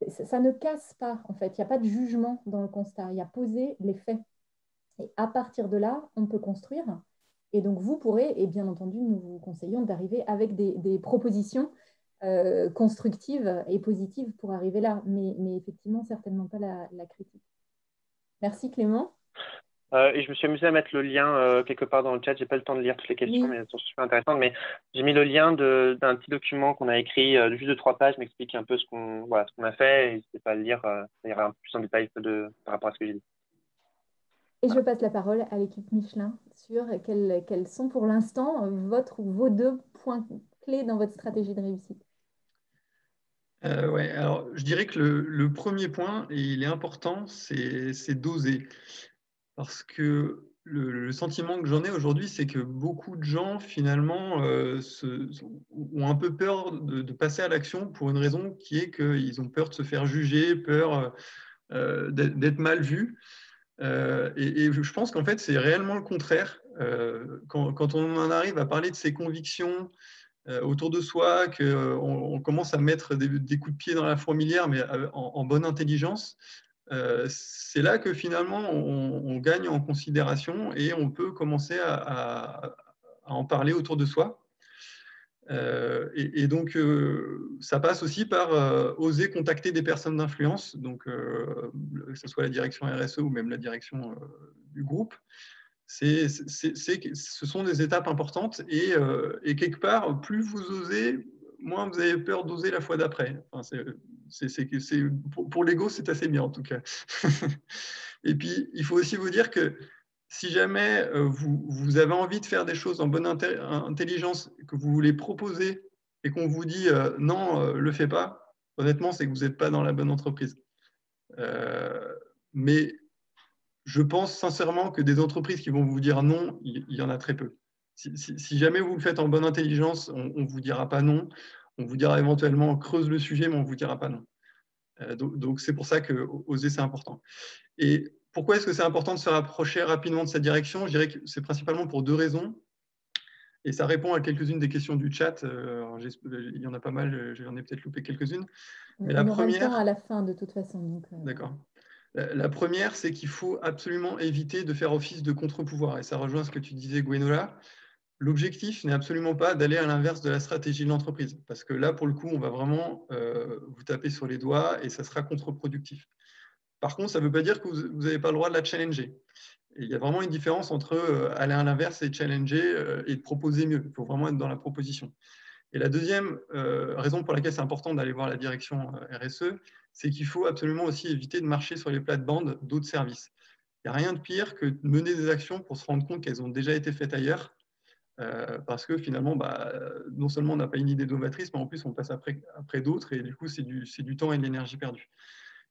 ça ne casse pas, en fait. Il n'y a pas de jugement dans le constat. Il y a poser les faits. Et à partir de là, on peut construire. Et donc, vous pourrez, et bien entendu, nous vous conseillons d'arriver avec des propositions constructives et positives pour arriver là. Mais effectivement, certainement pas la critique. Merci Clément. Et je me suis amusé à mettre le lien quelque part dans le chat. J'ai pas le temps de lire toutes les questions, Oui. mais elles sont super intéressantes. Mais j'ai mis le lien d'un petit document qu'on a écrit, juste de 3 pages, m'explique un peu ce qu'on a fait. Et n'hésitez pas à le lire. Ça ira un peu plus en détail par rapport à ce que j'ai dit. Et je passe la parole à l'équipe Michelin sur quels sont pour l'instant votre ou vos 2 points clés dans votre stratégie de réussite. Ouais, alors je dirais que le premier point, et il est important, c'est d'oser. Parce que le sentiment que j'en ai aujourd'hui, c'est que beaucoup de gens, finalement, ont un peu peur de passer à l'action pour une raison qui est qu'ils ont peur de se faire juger, peur d'être mal vus. Et je pense qu'en fait, c'est réellement le contraire. Quand on en arrive à parler de ses convictions autour de soi, qu'on commence à mettre des coups de pied dans la fourmilière, mais en bonne intelligence, c'est là que finalement on gagne en considération et on peut commencer à en parler autour de soi. Et donc, ça passe aussi par oser contacter des personnes d'influence, donc que ce soit la direction RSE ou même la direction du groupe. Ce sont des étapes importantes et quelque part, plus vous osez, moins vous avez peur d'oser la fois d'après. Enfin, pour l'ego, c'est assez bien en tout cas. Et puis, il faut aussi vous dire que si jamais vous avez envie de faire des choses en bonne intelligence, que vous voulez proposer et qu'on vous dit non, le fais pas, honnêtement, c'est que vous n'êtes pas dans la bonne entreprise. Mais je pense sincèrement que des entreprises qui vont vous dire non, il y en a très peu. Si jamais vous le faites en bonne intelligence, on ne vous dira pas non. On vous dira éventuellement creuse le sujet, mais on ne vous dira pas non. Donc c'est pour ça que oser, c'est important. Et pourquoi est-ce que c'est important de se rapprocher rapidement de cette direction? Je dirais que c'est principalement pour 2 raisons. Et ça répond à quelques-unes des questions du chat. Il y en a pas mal, j'en ai peut-être loupé quelques-unes. Mais On aura le temps à la fin de toute façon. D'accord. La première, c'est qu'il faut absolument éviter de faire office de contre-pouvoir. Et ça rejoint ce que tu disais, Gwenola. L'objectif n'est absolument pas d'aller à l'inverse de la stratégie de l'entreprise. Parce que là, pour le coup, on va vraiment vous taper sur les doigts et ça sera contre-productif. Par contre, ça ne veut pas dire que vous n'avez pas le droit de la challenger. Et il y a vraiment une différence entre aller à l'inverse et challenger et de proposer mieux. Il faut vraiment être dans la proposition. Et la deuxième raison pour laquelle c'est important d'aller voir la direction RSE, c'est qu'il faut absolument aussi éviter de marcher sur les plates-bandes d'autres services. Il n'y a rien de pire que de mener des actions pour se rendre compte qu'elles ont déjà été faites ailleurs, parce que finalement, non seulement on n'a pas une idée novatrice, mais en plus on passe après d'autres, et du coup c'est du temps et de l'énergie perdue.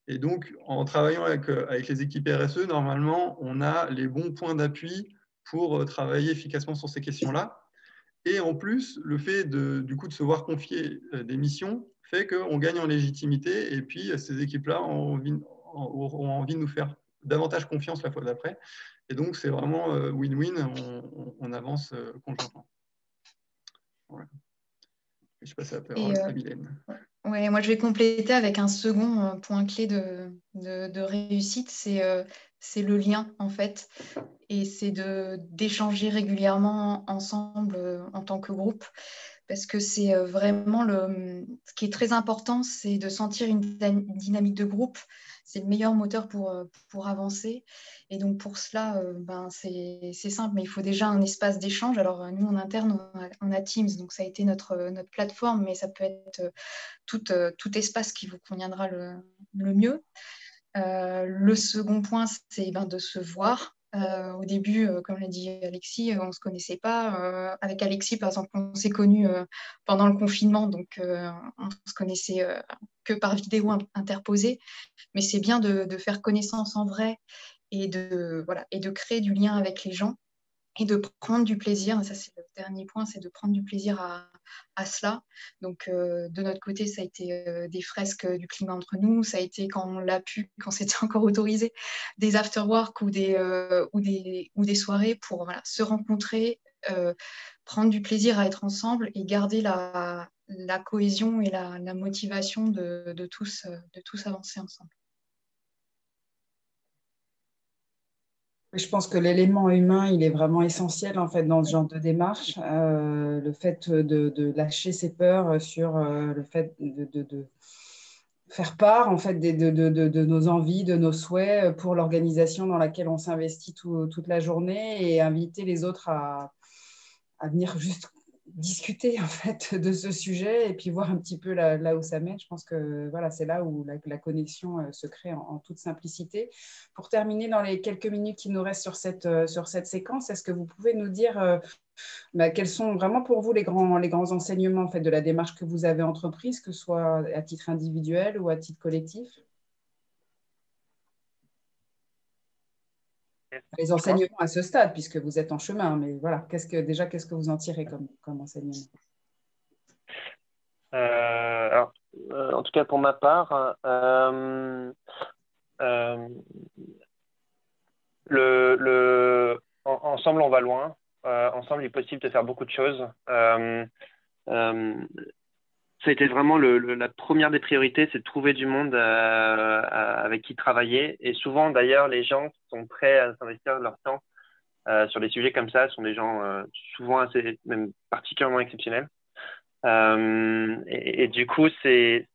Et donc, en travaillant avec les équipes RSE, normalement, on a les bons points d'appui pour travailler efficacement sur ces questions-là. Et en plus, le fait du coup de se voir confier des missions fait qu'on gagne en légitimité et puis ces équipes-là auront envie de nous faire davantage confiance la fois d'après. Et donc, c'est vraiment win-win, on avance conjointement. Voilà. Je passe la parole à Mylène. Ouais, moi, je vais compléter avec un second point clé de réussite, c'est le lien, en fait. Et c'est d'échanger régulièrement ensemble en tant que groupe. Parce que c'est vraiment ce qui est très important, c'est de sentir une dynamique de groupe. C'est le meilleur moteur pour avancer. Et donc, pour cela, c'est simple, mais il faut déjà un espace d'échange. Alors, nous, en interne, on a Teams, donc ça a été notre plateforme, mais ça peut être tout espace qui vous conviendra le mieux. Le second point, c'est de se voir. Au début, comme l'a dit Alexis, on ne se connaissait pas. Avec Alexis, par exemple, on s'est connus pendant le confinement, donc on se connaissait que par vidéo interposée. Mais c'est bien de faire connaissance en vrai et de créer du lien avec les gens et de prendre du plaisir. Ça, c'est le dernier point, c'est de prendre du plaisir à cela. Donc, de notre côté, ça a été des fresques du climat entre nous. Ça a été, quand on l'a pu, quand c'était encore autorisé, des after-work ou des soirées pour se rencontrer, prendre du plaisir à être ensemble et garder la cohésion et la motivation de tous avancer ensemble. Je pense que l'élément humain, il est vraiment essentiel en fait dans ce genre de démarche. Le fait de lâcher ses peurs sur le fait faire part en fait de nos envies, de nos souhaits pour l'organisation dans laquelle on s'investit toute la journée et inviter les autres à venir juste discuter en fait de ce sujet et puis voir un petit peu là où ça mène. Je pense que voilà, c'est là où la connexion se crée en toute simplicité. Pour terminer, dans les quelques minutes qui nous restent sur cette séquence, est-ce que vous pouvez nous dire quels sont vraiment pour vous les grands enseignements en fait, de la démarche que vous avez entreprise, que ce soit à titre individuel ou à titre collectif? Les enseignements à ce stade, puisque vous êtes en chemin, mais voilà, qu'est-ce que vous en tirez comme enseignement? En tout cas, pour ma part, ensemble, on va loin. Ensemble, il est possible de faire beaucoup de choses. Ça a été vraiment la première des priorités, c'est de trouver du monde avec qui travailler. Et souvent, d'ailleurs, les gens qui sont prêts à s'investir leur temps sur des sujets comme ça sont des gens souvent assez, même particulièrement exceptionnels. Et du coup, c'est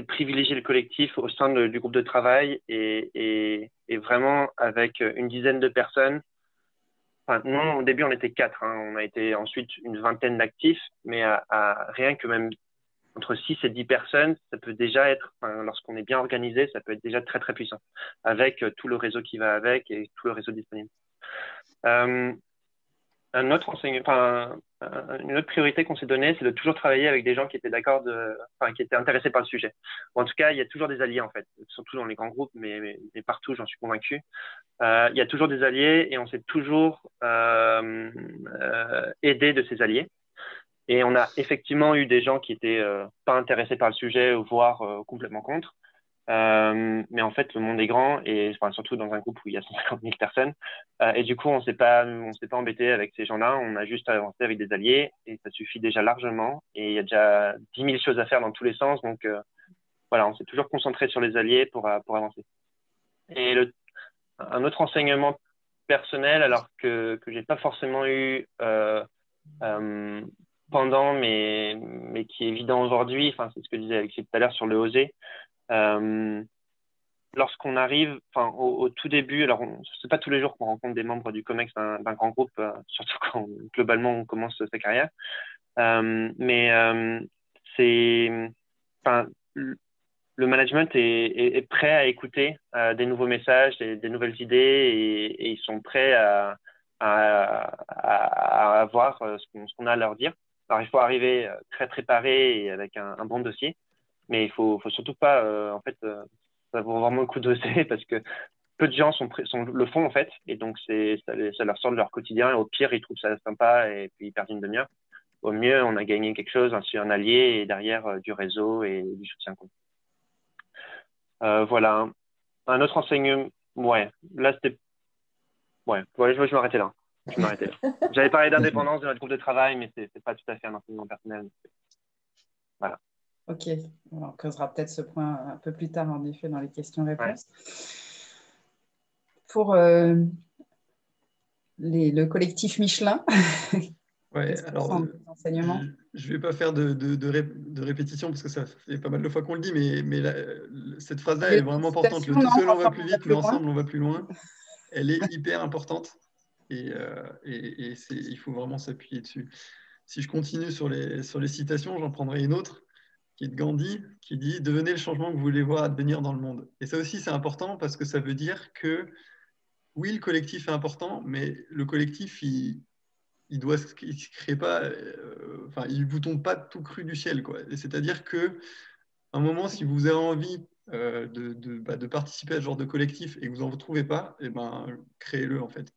privilégier le collectif au sein du groupe de travail et vraiment avec une dizaine de personnes. Enfin, nous, au début, on était 4. On a été ensuite une vingtaine d'actifs, mais rien que même entre 6 et 10 personnes, ça peut déjà être, lorsqu'on est bien organisé, ça peut être déjà très, très puissant, avec tout le réseau qui va avec et tout le réseau disponible. Une autre priorité qu'on s'est donnée, c'est de toujours travailler avec des gens qui étaient qui étaient intéressés par le sujet. Ou en tout cas, il y a toujours des alliés, en fait, surtout dans les grands groupes, mais partout, j'en suis convaincu. Il y a toujours des alliés et on s'est toujours aidé de ces alliés. Et on a effectivement eu des gens qui étaient pas intéressés par le sujet, voire complètement contre. Mais en fait, le monde est grand et surtout dans un groupe où il y a 150 000 personnes. Et du coup, on s'est pas embêté avec ces gens-là. On a juste avancé avec des alliés et ça suffit déjà largement. Et il y a déjà 10 000 choses à faire dans tous les sens. Donc voilà, on s'est toujours concentré sur les alliés pour avancer. Et un autre enseignement personnel, alors que j'ai pas forcément eu pendant, mais qui est évident aujourd'hui, c'est ce que disait Alexis tout à l'heure sur le oser. Lorsqu'on arrive, au tout début, alors c'est pas tous les jours qu'on rencontre des membres du COMEX d'un grand groupe, surtout quand globalement on commence sa carrière. Le management est prêt à écouter des nouveaux messages, des nouvelles idées, et ils sont prêts à avoir ce qu'on a à leur dire. Alors, il faut arriver très préparé et avec un bon dossier, mais il faut surtout pas, ça vaut vraiment le coup d'oser parce que peu de gens le font, en fait, et donc ça leur sort de leur quotidien, et au pire, ils trouvent ça sympa et puis ils perdent une demi-heure. Au mieux, on a gagné quelque chose, un allié, et derrière, du réseau et du soutien. Voilà. Un autre enseignement, là, c'était... je vais m'arrêter là. J'avais parlé d'indépendance de notre groupe de travail, mais c'est pas tout à fait un enseignement personnel. Voilà. Ok, on creusera peut-être ce point un peu plus tard, en effet, dans les questions-réponses. Ouais. Pour le collectif Michelin, alors, je ne vais pas faire de répétition parce que ça fait pas mal de fois qu'on le dit, mais cette phrase-là est vraiment importante. Le tout seul, on va plus vite, mais ensemble, on va plus loin. Elle est hyper importante et il faut vraiment s'appuyer dessus. Si je continue sur les citations, j'en prendrai une autre qui est de Gandhi, qui dit « Devenez le changement que vous voulez voir advenir dans le monde ». Et ça aussi, c'est important parce que ça veut dire que, oui, le collectif est important, mais le collectif, il se crée pas, il vous tombe pas tout cru du ciel, quoi. C'est-à-dire que, à un moment, si vous avez envie de participer à ce genre de collectif et que vous n'en trouvez pas, créez-le, en fait.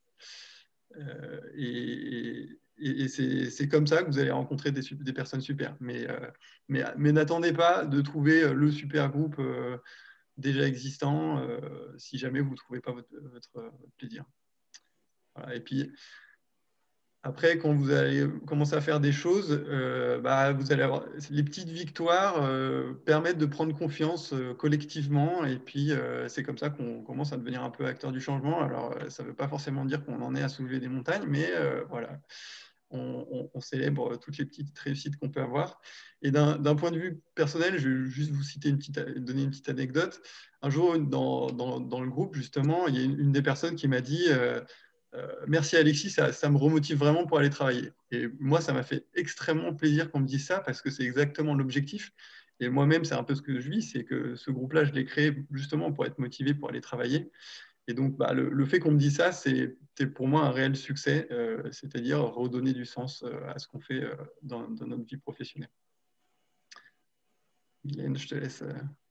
Et c'est comme ça que vous allez rencontrer des personnes super. Mais n'attendez pas de trouver le super groupe déjà existant si jamais vous ne trouvez pas votre plaisir. Voilà. Et puis, après, quand vous allez commencer à faire des choses, vous allez avoir les petites victoires permettent de prendre confiance collectivement. Et puis, c'est comme ça qu'on commence à devenir un peu acteur du changement. Alors, ça ne veut pas forcément dire qu'on en est à soulever des montagnes, mais voilà. on célèbre toutes les petites réussites qu'on peut avoir. Et d'un point de vue personnel, je vais juste vous donner une petite anecdote. Un jour, dans le groupe, justement, il y a une des personnes qui m'a dit merci Alexis, ça me remotive vraiment pour aller travailler. Et moi, ça m'a fait extrêmement plaisir qu'on me dise ça parce que c'est exactement l'objectif. Et moi-même, c'est un peu ce que je vis, c'est que ce groupe-là, je l'ai créé justement pour être motivé pour aller travailler. Et donc, le fait qu'on me dise ça, c'est pour moi un réel succès, c'est-à-dire redonner du sens à ce qu'on fait dans notre vie professionnelle. Mylène, je te laisse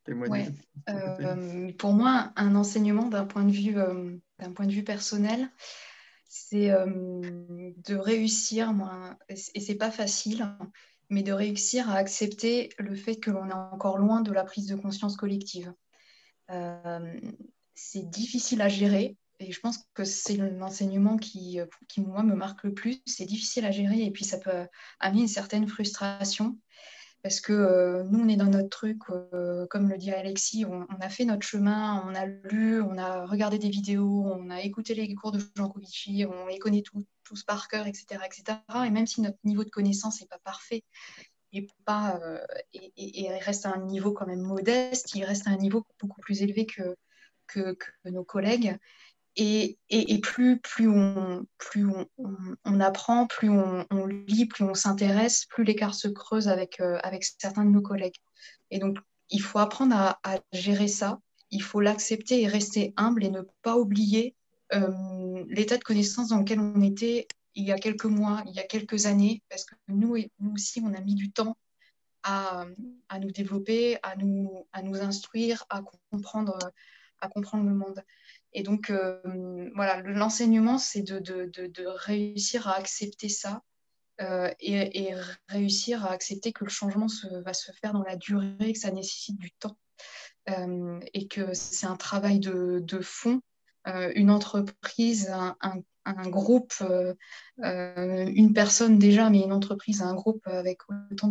témoigner. Ouais. Pour moi, un enseignement d'un point de vue personnel, c'est de réussir, et c'est pas facile, mais de réussir à accepter le fait que l'on est encore loin de la prise de conscience collective. C'est difficile à gérer, et je pense que c'est l'enseignement qui, moi, me marque le plus. C'est difficile à gérer, et puis ça peut amener une certaine frustration. Parce que nous, on est dans notre truc, comme le dit Alexis, on a fait notre chemin, on a lu, on a regardé des vidéos, on a écouté les cours de Jean Covici, on les connaît tous par cœur, etc., etc. Et même si notre niveau de connaissance n'est pas parfait et reste à un niveau quand même modeste, il reste à un niveau beaucoup plus élevé que nos collègues. Et plus on apprend, plus on lit, plus on s'intéresse, plus l'écart se creuse avec certains de nos collègues. Et donc, il faut apprendre à gérer ça, il faut l'accepter et rester humble et ne pas oublier l'état de connaissance dans lequel on était il y a quelques mois, il y a quelques années, parce que nous aussi, on a mis du temps à nous développer, à nous instruire, à comprendre le monde. Et donc, voilà, l'enseignement, c'est de réussir à accepter ça et réussir à accepter que le changement va se faire dans la durée, que ça nécessite du temps et que c'est un travail de fond. Une entreprise, un groupe, une personne déjà, mais une entreprise, un groupe avec autant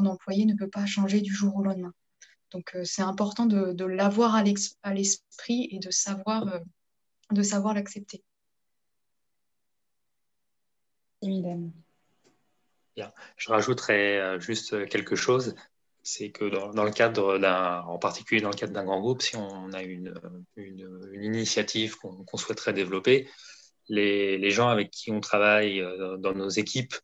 d'employés ne peut pas changer du jour au lendemain. Donc, c'est important de l'avoir à l'esprit et de savoir l'accepter. Mylène. Bien. Je rajouterais juste quelque chose, c'est que dans le cadre en particulier dans le cadre d'un grand groupe, si on a une initiative qu'on souhaiterait développer, les gens avec qui on travaille dans nos équipes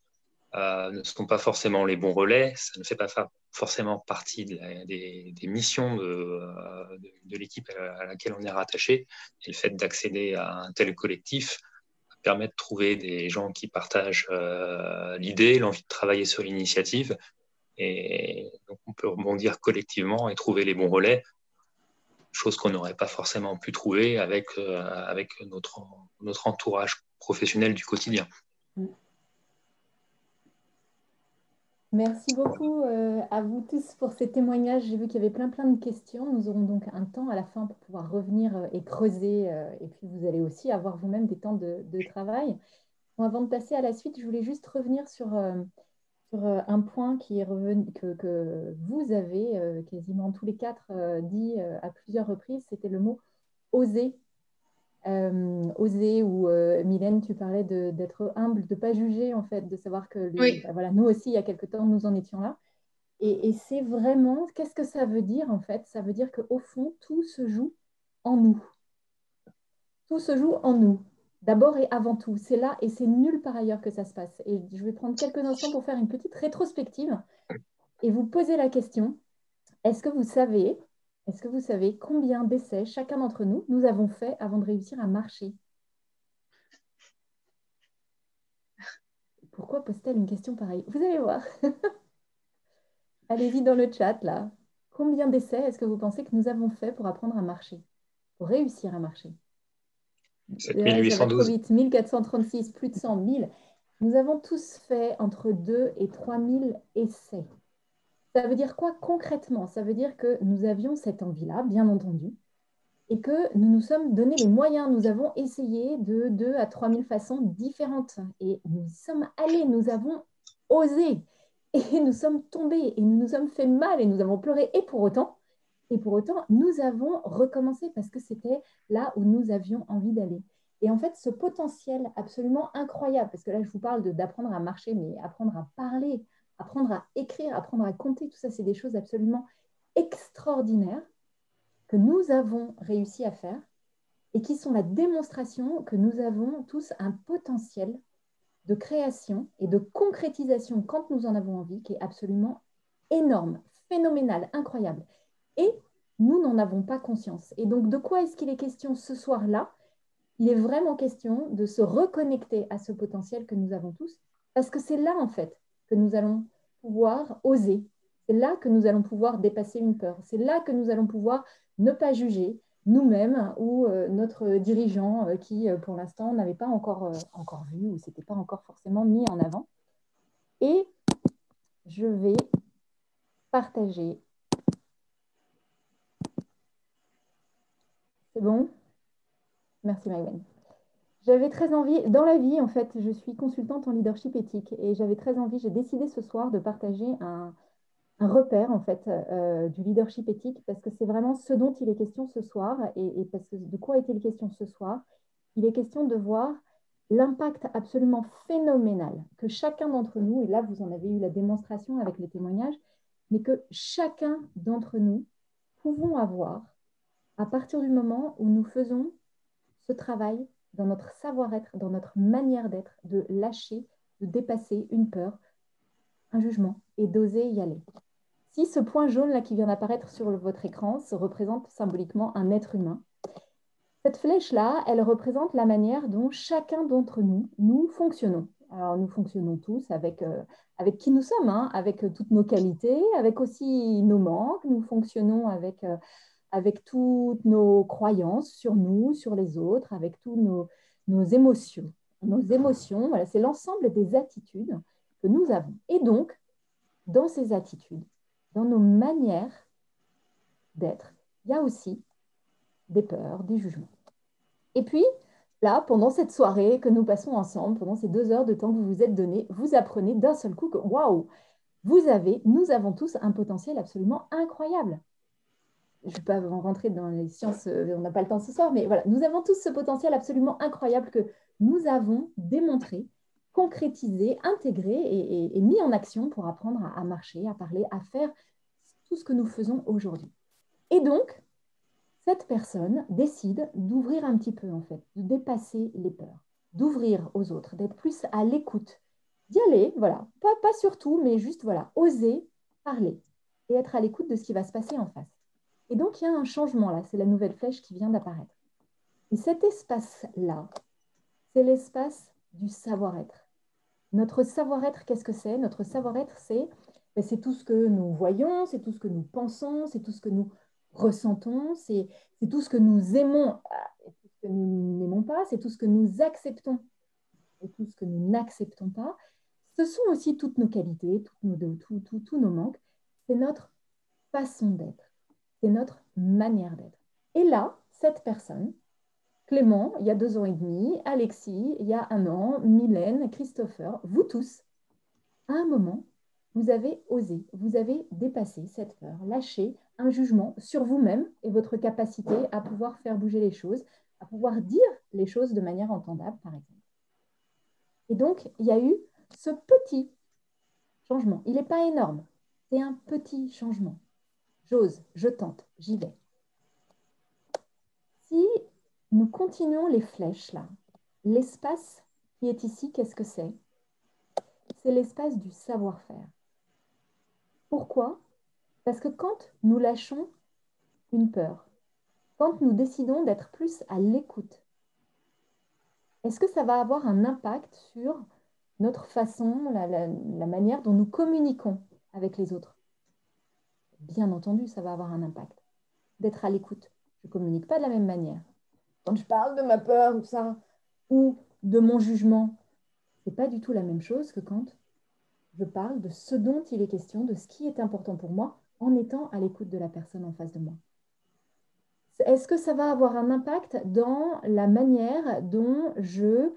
ne sont pas forcément les bons relais, ça ne fait pas forcément partie des missions de l'équipe à laquelle on est rattaché. Et le fait d'accéder à un tel collectif permet de trouver des gens qui partagent l'idée, l'envie de travailler sur l'initiative. Et donc, on peut rebondir collectivement et trouver les bons relais, chose qu'on n'aurait pas forcément pu trouver avec notre entourage professionnel du quotidien. Merci beaucoup à vous tous pour ces témoignages. J'ai vu qu'il y avait plein de questions. Nous aurons donc un temps à la fin pour pouvoir revenir et creuser. Et puis, vous allez aussi avoir vous-même des temps de travail. Bon, avant de passer à la suite, je voulais juste revenir sur un point qui est revenu, que vous avez quasiment tous les quatre dit à plusieurs reprises. C'était le mot « oser ». Oser, ou Mylène, tu parlais d'être humble, de ne pas juger en fait, de savoir que Oui. Voilà, nous aussi, il y a quelque temps, nous en étions là. Et c'est vraiment, qu'est-ce que ça veut dire en fait? Ça veut dire qu'au fond, tout se joue en nous. Tout se joue en nous. D'abord et avant tout, c'est là et c'est nulle part ailleurs que ça se passe. Et je vais prendre quelques instants pour faire une petite rétrospective et vous poser la question, est-ce que vous savez combien d'essais chacun d'entre nous avons fait avant de réussir à marcher? Pourquoi pose-t-elle une question pareille? Vous allez voir. Allez-y dans le chat, là. Combien d'essais est-ce que vous pensez que nous avons fait pour apprendre à marcher? Pour réussir à marcher? 7812. Ça va trop vite. 1436, plus de 100 000. Nous avons tous fait entre 2 et 3 000 essais. Ça veut dire quoi concrètement? Ça veut dire que nous avions cette envie-là, bien entendu, et que nous nous sommes donné les moyens. Nous avons essayé de 2 à 3 000 façons différentes. Et nous y sommes allés, nous avons osé. Et nous sommes tombés, et nous nous sommes fait mal, et nous avons pleuré. Et pour autant, nous avons recommencé parce que c'était là où nous avions envie d'aller. Et en fait, ce potentiel absolument incroyable, parce que là, je vous parle d'apprendre à marcher, mais apprendre à parler, apprendre à écrire, apprendre à compter, tout ça, c'est des choses absolument extraordinaires que nous avons réussi à faire et qui sont la démonstration que nous avons tous un potentiel de création et de concrétisation quand nous en avons envie, qui est absolument énorme, phénoménal, incroyable. Et nous n'en avons pas conscience. Et donc, de quoi est-ce qu'il est question ce soir-là? Il est vraiment question de se reconnecter à ce potentiel que nous avons tous, parce que c'est là, en fait, que nous allons pouvoir oser. C'est là que nous allons pouvoir dépasser une peur. C'est là que nous allons pouvoir ne pas juger nous-mêmes ou notre dirigeant qui, pour l'instant, n'avait pas encore vu ou s'était pas encore forcément mis en avant. Et je vais partager. C'est bon? Merci Maïwen. J'avais très envie, dans la vie, en fait, je suis consultante en leadership éthique et j'avais très envie, j'ai décidé ce soir de partager un repère, en fait, du leadership éthique parce que c'est vraiment ce dont il est question ce soir et parce que de quoi est-il question ce soir? Il est question de voir l'impact absolument phénoménal que chacun d'entre nous, et là, vous en avez eu la démonstration avec les témoignages, mais que chacun d'entre nous pouvons avoir à partir du moment où nous faisons ce travail dans notre savoir-être, dans notre manière d'être, de lâcher, de dépasser une peur, un jugement et d'oser y aller. Si ce point jaune là qui vient d'apparaître sur votre écran se représente symboliquement un être humain, cette flèche-là, elle représente la manière dont chacun d'entre nous, nous fonctionnons. Alors, nous fonctionnons tous avec qui nous sommes, hein, avec toutes nos qualités, avec aussi nos manques. Nous fonctionnons avec toutes nos croyances sur nous, sur les autres, avec toutes nos émotions. Nos émotions, voilà, c'est l'ensemble des attitudes que nous avons. Et donc, dans ces attitudes, dans nos manières d'être, il y a aussi des peurs, des jugements. Et puis, là, pendant cette soirée que nous passons ensemble, pendant ces 2 heures de temps que vous vous êtes donné, vous apprenez d'un seul coup que, waouh, nous avons tous un potentiel absolument incroyable. Je ne vais pas rentrer dans les sciences, on n'a pas le temps ce soir, mais voilà, nous avons tous ce potentiel absolument incroyable que nous avons démontré, concrétisé, intégré et mis en action pour apprendre à marcher, à parler, à faire tout ce que nous faisons aujourd'hui. Et donc, cette personne décide d'ouvrir un petit peu, en fait, de dépasser les peurs, d'ouvrir aux autres, d'être plus à l'écoute, d'y aller, voilà, pas sur tout, mais juste, voilà, oser parler et être à l'écoute de ce qui va se passer en face. Et donc, il y a un changement là, c'est la nouvelle flèche qui vient d'apparaître. Et cet espace-là, c'est l'espace du savoir-être. Notre savoir-être, qu'est-ce que c'est? Notre savoir-être, c'est tout ce que nous voyons, c'est tout ce que nous pensons, c'est tout ce que nous ressentons, c'est tout ce que nous aimons et tout ce que nous n'aimons pas, c'est tout ce que nous acceptons et tout ce que nous n'acceptons pas. Ce sont aussi toutes nos qualités, tous nos manques. C'est notre façon d'être. C'est notre manière d'être. Et là, cette personne, Clément, il y a 2 ans et demi, Alexis, il y a 1 an, Mylène, Christopher, vous tous, à un moment, vous avez osé, vous avez dépassé cette peur, lâché un jugement sur vous-même et votre capacité à pouvoir faire bouger les choses, à pouvoir dire les choses de manière entendable, par exemple. Et donc, il y a eu ce petit changement. Il n'est pas énorme, c'est un petit changement. J'ose, je tente, j'y vais. Si nous continuons les flèches là, l'espace qui est ici, qu'est-ce que c'est? C'est l'espace du savoir-faire. Pourquoi? Parce que quand nous lâchons une peur, quand nous décidons d'être plus à l'écoute, est-ce que ça va avoir un impact sur notre façon, la manière dont nous communiquons avec les autres? Bien entendu, ça va avoir un impact. D'être à l'écoute. Je ne communique pas de la même manière. Quand je parle de ma peur, tout ça, ou de mon jugement, ce n'est pas du tout la même chose que quand je parle de ce dont il est question, de ce qui est important pour moi, en étant à l'écoute de la personne en face de moi. Est-ce que ça va avoir un impact dans la manière dont je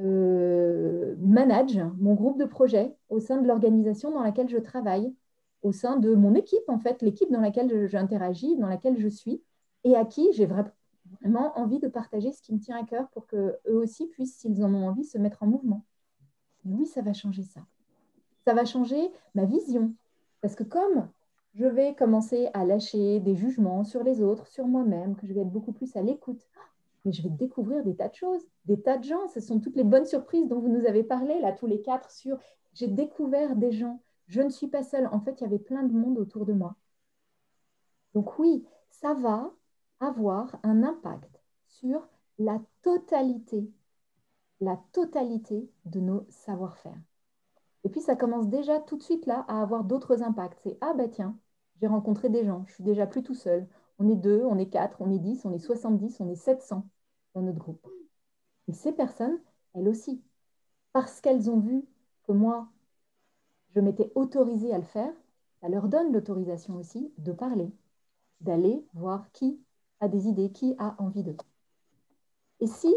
manage mon groupe de projet au sein de l'organisation dans laquelle je travaille, au sein de mon équipe, en fait, l'équipe dans laquelle j'interagis, dans laquelle je suis, et à qui j'ai vraiment envie de partager ce qui me tient à cœur pour qu'eux aussi puissent, s'ils en ont envie, se mettre en mouvement. Et oui, ça va changer ça. Ça va changer ma vision. Parce que comme je vais commencer à lâcher des jugements sur les autres, sur moi-même, que je vais être beaucoup plus à l'écoute, mais je vais découvrir des tas de choses, des tas de gens. Ce sont toutes les bonnes surprises dont vous nous avez parlé, là, tous les quatre, sur j'ai découvert des gens. Je ne suis pas seule. En fait, il y avait plein de monde autour de moi. Donc oui, ça va avoir un impact sur la totalité de nos savoir-faire. Et puis, ça commence déjà tout de suite là à avoir d'autres impacts. C'est, ah bah tiens, j'ai rencontré des gens, je suis déjà plus tout seul. On est 2, on est 4, on est 10, on est 70, on est 700 dans notre groupe. Et ces personnes, elles aussi, parce qu'elles ont vu que moi, je m'étais autorisée à le faire, ça leur donne l'autorisation aussi de parler, d'aller voir qui a des idées, qui a envie d'eux. Et si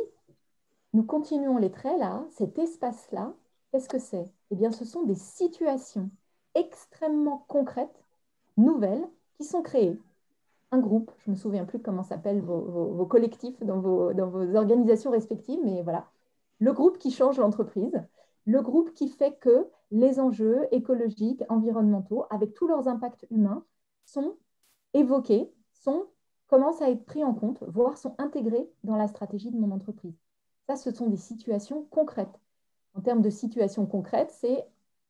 nous continuons les traits là, cet espace-là, qu'est-ce que c'est? Eh bien, ce sont des situations extrêmement concrètes, nouvelles, qui sont créées. Un groupe, je ne me souviens plus comment s'appellent vos collectifs dans vos organisations respectives, mais voilà. Le groupe qui change l'entreprise, le groupe qui fait que les enjeux écologiques, environnementaux, avec tous leurs impacts humains, sont évoqués, commencent à être pris en compte, voire sont intégrés dans la stratégie de mon entreprise. Ça, ce sont des situations concrètes. En termes de situations concrètes, c'est,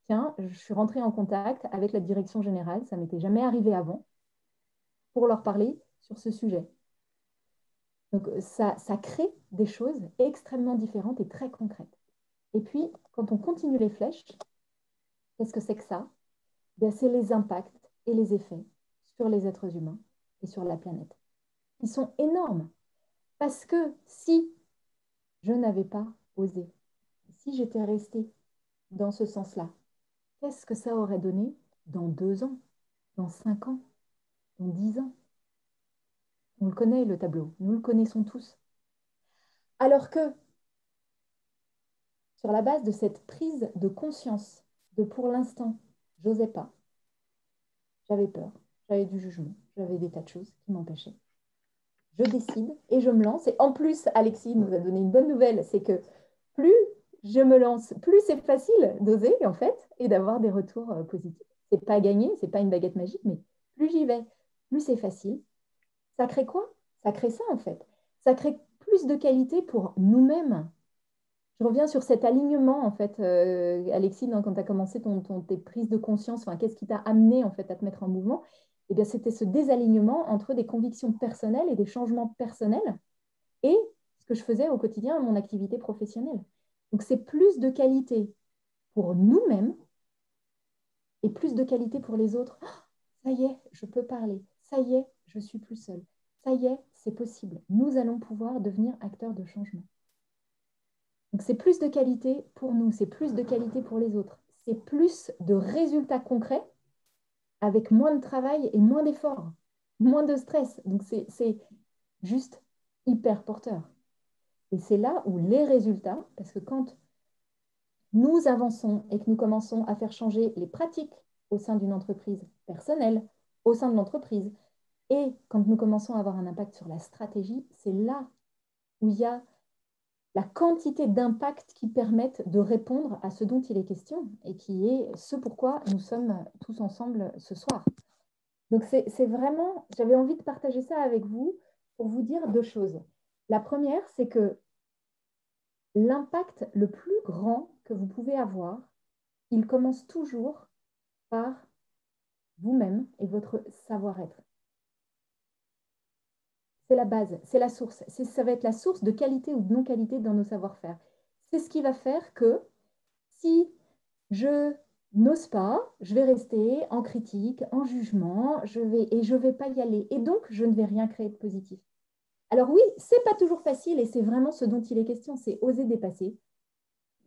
tiens, je suis rentrée en contact avec la direction générale, ça ne m'était jamais arrivé avant, pour leur parler sur ce sujet. Donc, ça crée des choses extrêmement différentes et très concrètes. Et puis, quand on continue les flèches, qu'est-ce que c'est que ça? Bien, c'est les impacts et les effets sur les êtres humains et sur la planète. Ils sont énormes. Parce que si je n'avais pas osé, si j'étais restée dans ce sens-là, qu'est-ce que ça aurait donné dans 2 ans, dans 5 ans, dans 10 ans? On le connaît, le tableau. Nous le connaissons tous. Alors que, sur la base de cette prise de conscience de pour l'instant, j'osais pas, j'avais peur, j'avais du jugement, j'avais des tas de choses qui m'empêchaient. Je décide et je me lance. Et en plus, Alexis nous a donné une bonne nouvelle, c'est que plus je me lance, plus c'est facile d'oser, en fait, et d'avoir des retours positifs. C'est pas gagné, c'est pas une baguette magique, mais plus j'y vais, plus c'est facile. Ça crée quoi? Ça crée ça, en fait. Ça crée plus de qualité pour nous-mêmes. Je reviens sur cet alignement, en fait, Alexis, quand tu as commencé tes prises de conscience, qu'est-ce qui t'a amené, en fait, à te mettre en mouvement? Eh bien, c'était ce désalignement entre des convictions personnelles et des changements personnels et ce que je faisais au quotidien à mon activité professionnelle. Donc, c'est plus de qualité pour nous-mêmes et plus de qualité pour les autres. Oh, ça y est, je peux parler. Ça y est, je suis plus seule. Ça y est, c'est possible. Nous allons pouvoir devenir acteurs de changement. Donc, c'est plus de qualité pour nous, c'est plus de qualité pour les autres. C'est plus de résultats concrets avec moins de travail et moins d'efforts, moins de stress. Donc, c'est juste hyper porteur. Et c'est là où les résultats, parce que quand nous avançons et que nous commençons à faire changer les pratiques au sein d'une entreprise personnelle, au sein de l'entreprise, et quand nous commençons à avoir un impact sur la stratégie, c'est là où il y a la quantité d'impacts qui permettent de répondre à ce dont il est question et qui est ce pourquoi nous sommes tous ensemble ce soir. Donc, c'est vraiment, j'avais envie de partager ça avec vous pour vous dire 2 choses. La première, c'est que l'impact le plus grand que vous pouvez avoir, il commence toujours par vous-même et votre savoir-être. C'est la base, c'est la source. Ça va être la source de qualité ou de non-qualité dans nos savoir-faire. C'est ce qui va faire que si je n'ose pas, je vais rester en critique, en jugement, je vais pas y aller. Et donc, je ne vais rien créer de positif. Alors oui, c'est pas toujours facile et c'est vraiment ce dont il est question, c'est oser dépasser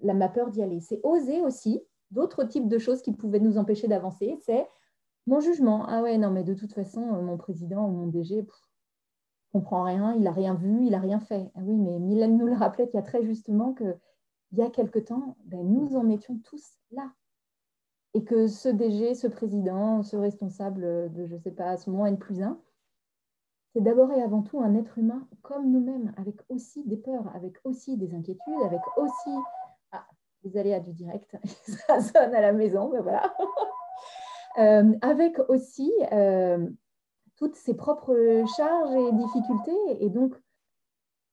ma peur d'y aller. C'est oser aussi d'autres types de choses qui pouvaient nous empêcher d'avancer. C'est mon jugement. Ah ouais, non, mais de toute façon, mon président ou mon DG ne comprend rien, il n'a rien vu, il n'a rien fait. Ah oui, mais Mylène nous le rappelait il y a très justement qu'il y a quelque temps, nous en étions tous là. Et que ce DG, ce président, ce responsable de, je ne sais pas, à ce moment N+1, c'est d'abord et avant tout un être humain comme nous-mêmes, avec aussi des peurs, avec aussi des inquiétudes, avec aussi les aléas du direct, ça sonne à la maison, mais voilà. Avec aussi toutes ses propres charges et difficultés, et donc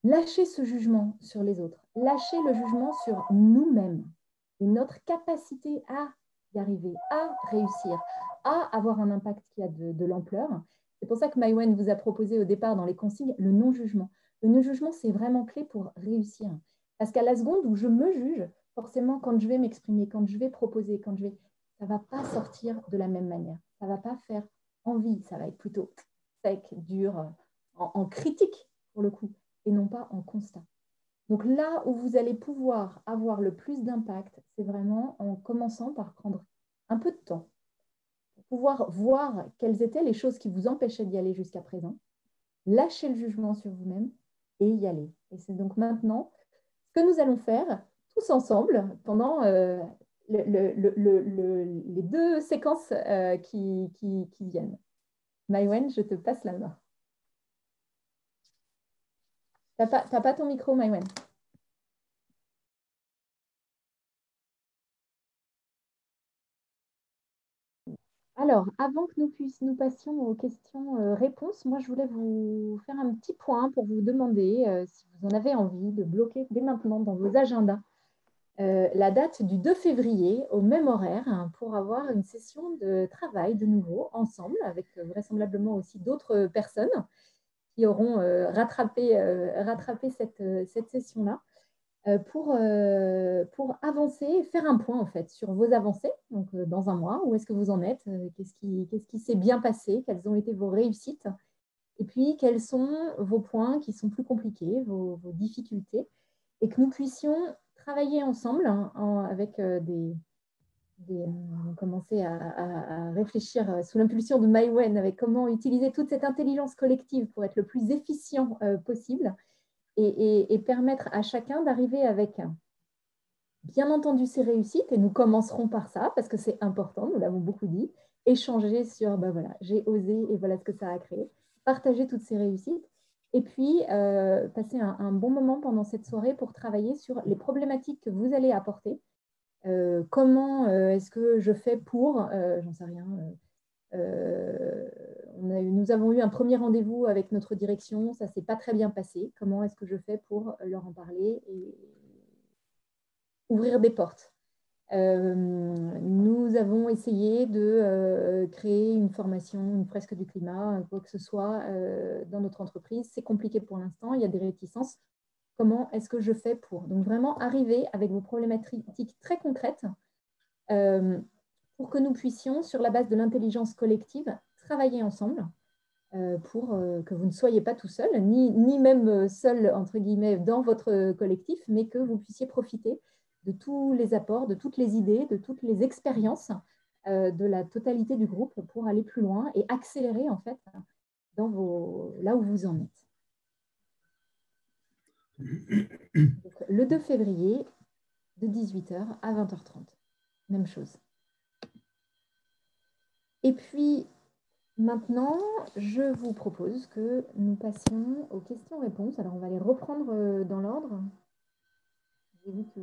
lâcher ce jugement sur les autres, lâcher le jugement sur nous-mêmes et notre capacité à y arriver, à réussir, à avoir un impact qui a de l'ampleur. C'est pour ça que Maïwenn vous a proposé au départ dans les consignes le non-jugement. Le non-jugement, c'est vraiment clé pour réussir. Parce qu'à la seconde où je me juge, forcément, quand je vais m'exprimer, quand je vais proposer, ça ne va pas sortir de la même manière. Ça ne va pas faire envie. Ça va être plutôt sec, dur, en critique pour le coup, et non pas en constat. Donc là où vous allez pouvoir avoir le plus d'impact, c'est vraiment en commençant par prendre un peu de temps pour pouvoir voir quelles étaient les choses qui vous empêchaient d'y aller jusqu'à présent, lâcher le jugement sur vous-même et y aller. Et c'est donc maintenant ce que nous allons faire tous ensemble pendant les 2 séquences qui viennent. Maïwenn, je te passe la main. T'as pas ton micro, Maïwenn. Alors, avant que nous passions aux questions-réponses, moi, je voulais vous faire un petit point pour vous demander si vous en avez envie de bloquer dès maintenant dans vos agendas la date du 2 février au même horaire pour avoir une session de travail de nouveau ensemble avec vraisemblablement aussi d'autres personnes qui auront rattrapé cette session-là. Pour avancer et faire un point en fait sur vos avancées, donc dans un mois, où est-ce que vous en êtes, qu'est-ce qui s'est bien passé, quelles ont été vos réussites, et puis quels sont vos points qui sont plus compliqués, vos difficultés, et que nous puissions travailler ensemble avec commencer à réfléchir sous l'impulsion de Maïwenn avec comment utiliser toute cette intelligence collective pour être le plus efficient possible et permettre à chacun d'arriver avec bien entendu ses réussites, et nous commencerons par ça, parce que c'est important, nous l'avons beaucoup dit, échanger sur, ben voilà, j'ai osé et voilà ce que ça a créé, partager toutes ces réussites, et puis passer un bon moment pendant cette soirée pour travailler sur les problématiques que vous allez apporter. Comment est-ce que je fais pour, j'en sais rien, nous avons eu un premier rendez-vous avec notre direction, ça ne s'est pas très bien passé, comment est-ce que je fais pour leur en parler et ouvrir des portes. Nous avons essayé de créer une formation, une fresque du climat, quoi que ce soit dans notre entreprise. C'est compliqué pour l'instant, il y a des réticences. Comment est-ce que je fais pour? Donc vraiment arriver avec vos problématiques très concrètes pour que nous puissions, sur la base de l'intelligence collective, travailler ensemble pour que vous ne soyez pas tout seul, ni même seul, entre guillemets, dans votre collectif, mais que vous puissiez profiter de tous les apports, de toutes les idées, de toutes les expériences de la totalité du groupe pour aller plus loin et accélérer en fait là où vous en êtes. Donc, le 2 février, de 18h à 20h30. Même chose. Et puis, maintenant, je vous propose que nous passions aux questions-réponses. Alors, on va les reprendre dans l'ordre. J'ai vu que...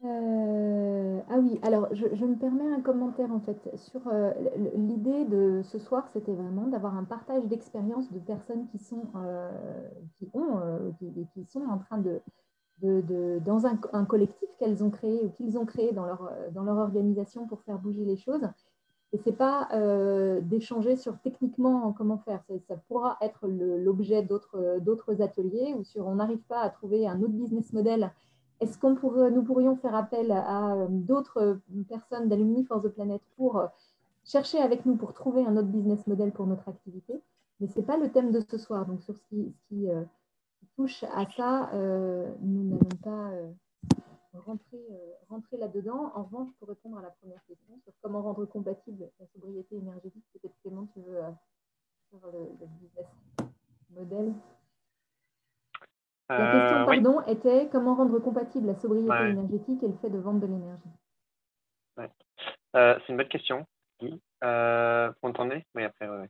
ah oui, alors je me permets un commentaire en fait sur l'idée de ce soir, c'était vraiment d'avoir un partage d'expériences de personnes qui sont en train dans un collectif qu'elles ont créé ou qu'ils ont créé dans leur organisation pour faire bouger les choses. Et ce n'est pas d'échanger sur techniquement comment faire. Ça pourra être l'objet d'autres ateliers ou sur on n'arrive pas à trouver un autre business model. Est-ce nous pourrions faire appel à d'autres personnes d'Alumni for the Planet pour chercher avec nous pour trouver un autre business model pour notre activité? Mais ce n'est pas le thème de ce soir. Donc, sur ce qui touche à ça, nous n'allons pas rentrer là-dedans. En revanche, pour répondre à la première question sur comment rendre compatible la sobriété énergétique, peut-être Clément, tu veux sur le business model. La question, pardon, oui, était comment rendre compatible la sobriété énergétique et le fait de vendre de l'énergie. C'est une bonne question. Vous m'entendez? Oui, après, ouais.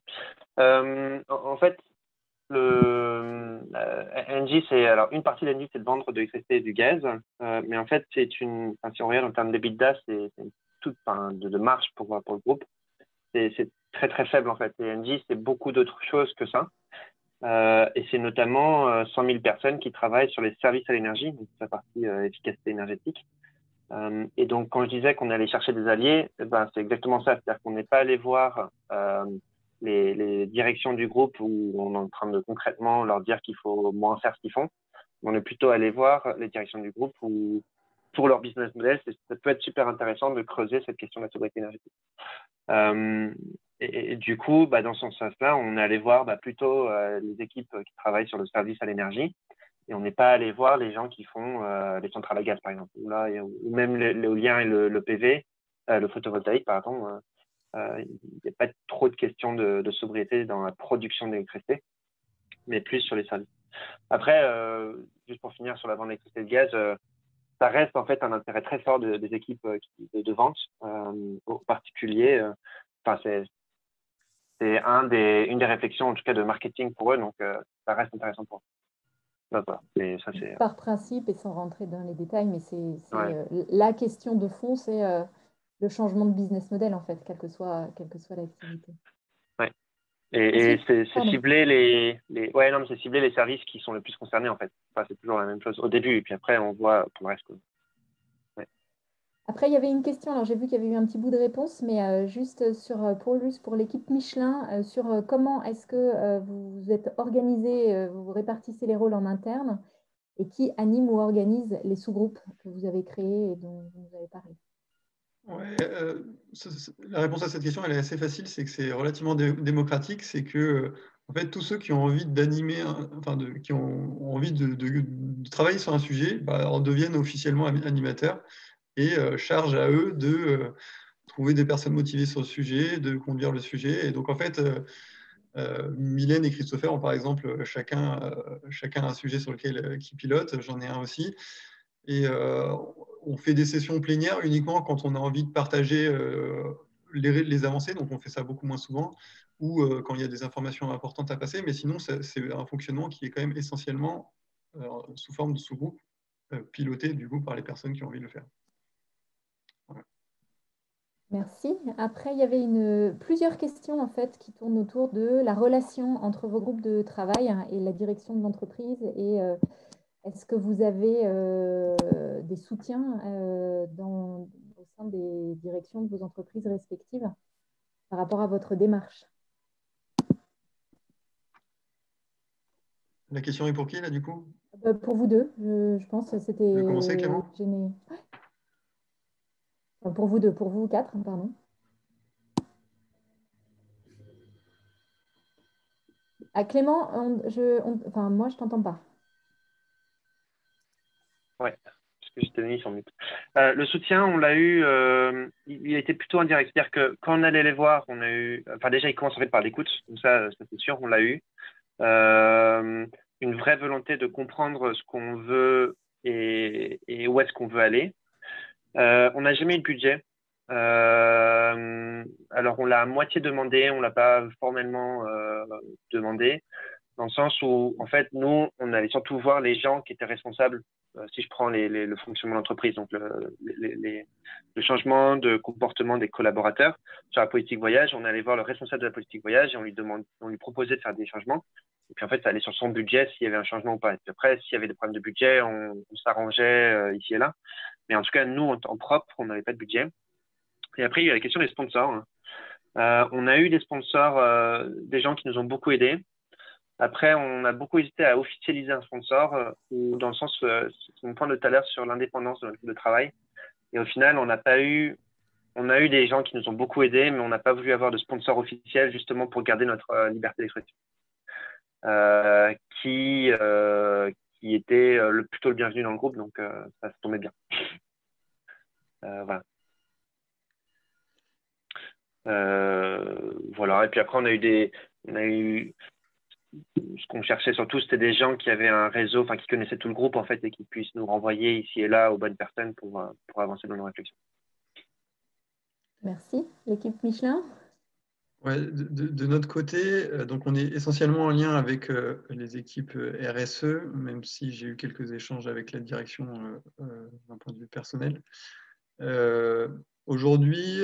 En fait, Engie, alors une partie d'Engie, c'est de vendre de l'électricité et du gaz, mais en fait, si on regarde en termes d'EBITDA, c'est toute de marge pour le groupe. C'est très très faible en fait. Et Engie, c'est beaucoup d'autres choses que ça. Et c'est notamment 100 000 personnes qui travaillent sur les services à l'énergie, donc la partie efficacité énergétique. Et donc, quand je disais qu'on allait chercher des alliés, c'est exactement ça. C'est-à-dire qu'on n'est pas allé voir les directions du groupe où on est en train de concrètement leur dire qu'il faut moins faire ce qu'ils font. On est plutôt allé voir les directions du groupe où, pour leur business model, ça peut être super intéressant de creuser cette question de la sobriété énergétique. Et du coup, dans ce sens-là, on est allé voir plutôt les équipes qui travaillent sur le service à l'énergie. Et on n'est pas allé voir les gens qui font les centrales à gaz, par exemple, ou même l'éolien et le PV, le photovoltaïque, pardon. Il n'y a pas trop de questions de sobriété dans la production d'électricité, mais plus sur les services. Après, juste pour finir sur la vente d'électricité et de gaz, ça reste en fait un intérêt très fort des équipes de vente, en particulier. C'est une des réflexions, en tout cas, de marketing pour eux, donc ça reste intéressant pour eux. Voilà. Mais ça, par principe, et sans rentrer dans les détails, mais Ouais. la question de fond, c'est le changement de business model, en fait, quelle que soit l'activité. Ouais. Et c'est cibler ouais, non, mais c'est cibler les services qui sont les plus concernés, en fait. C'est toujours la même chose au début, et puis après, on voit pour le reste. Ouais. Après, il y avait une question, alors j'ai vu qu'il y avait eu un petit bout de réponse, mais juste pour l'équipe Michelin, sur comment est-ce que vous êtes organisé, vous répartissez les rôles en interne, et qui anime ou organise les sous-groupes que vous avez créés et dont vous avez parlé. Ouais, la réponse à cette question, elle est assez facile, c'est que c'est relativement démocratique, c'est que en fait, tous ceux qui ont envie d'animer, qui ont envie de travailler sur un sujet, en deviennent officiellement animateurs et charge à eux de trouver des personnes motivées sur le sujet, de conduire le sujet. Et donc, en fait, Mylène et Christopher ont par exemple chacun un sujet sur lequel qui pilote, j'en ai un aussi. Et on fait des sessions plénières uniquement quand on a envie de partager les avancées, donc on fait ça beaucoup moins souvent, ou quand il y a des informations importantes à passer, mais sinon c'est un fonctionnement qui est quand même essentiellement sous forme de sous-groupe, piloté du coup par les personnes qui ont envie de le faire. Voilà. Merci. Après, il y avait plusieurs questions en fait qui tournent autour de la relation entre vos groupes de travail et la direction de l'entreprise. Et est-ce que vous avez des soutiens au sein des directions de vos entreprises respectives par rapport à votre démarche? La question est pour qui là du coup? Pour vous deux, je pense que c'était. Tu veux commencer, Clément? Pour vous deux, pour vous quatre, pardon. Ah, Clément, moi, je t'entends pas. Ouais, parce que j'étais mis sur mute. Le soutien, on l'a eu, il a été plutôt indirect. C'est-à-dire que quand on allait les voir, on a eu, déjà, ils commencent en fait par l'écoute, donc ça c'est sûr, on l'a eu. Une vraie volonté de comprendre ce qu'on veut et où est-ce qu'on veut aller. On n'a jamais eu de budget. Alors, on l'a à moitié demandé, on l'a pas formellement demandé, dans le sens où, en fait, nous, on allait surtout voir les gens qui étaient responsables, si je prends le fonctionnement de l'entreprise, donc le changement de comportement des collaborateurs sur la politique voyage. On allait voir le responsable de la politique voyage et on lui proposait de faire des changements. Et puis, en fait, ça allait sur son budget s'il y avait un changement ou pas. Et puis après, s'il y avait des problèmes de budget, on s'arrangeait ici et là. Mais en tout cas, nous, en propre, on n'avait pas de budget. Et après, il y a la question des sponsors. On a eu des sponsors, des gens qui nous ont beaucoup aidés. Après, on a beaucoup hésité à officialiser un sponsor, dans le sens, c'est mon point de tout à l'heure sur l'indépendance de notre groupe de travail. Et au final, on a eu des gens qui nous ont beaucoup aidés, mais on n'a pas voulu avoir de sponsor officiel justement pour garder notre liberté d'expression, qui était plutôt le bienvenu dans le groupe, donc ça se tombait bien. Voilà. Voilà. Et puis après, on a eu ce qu'on cherchait surtout, c'était des gens qui avaient un réseau, enfin qui connaissaient tout le groupe en fait, et qui puissent nous renvoyer ici et là aux bonnes personnes pour avancer dans nos réflexions. Merci. L'équipe Michelin? Ouais, de notre côté, donc on est essentiellement en lien avec les équipes RSE, même si j'ai eu quelques échanges avec la direction d'un point de vue personnel. Aujourd'hui,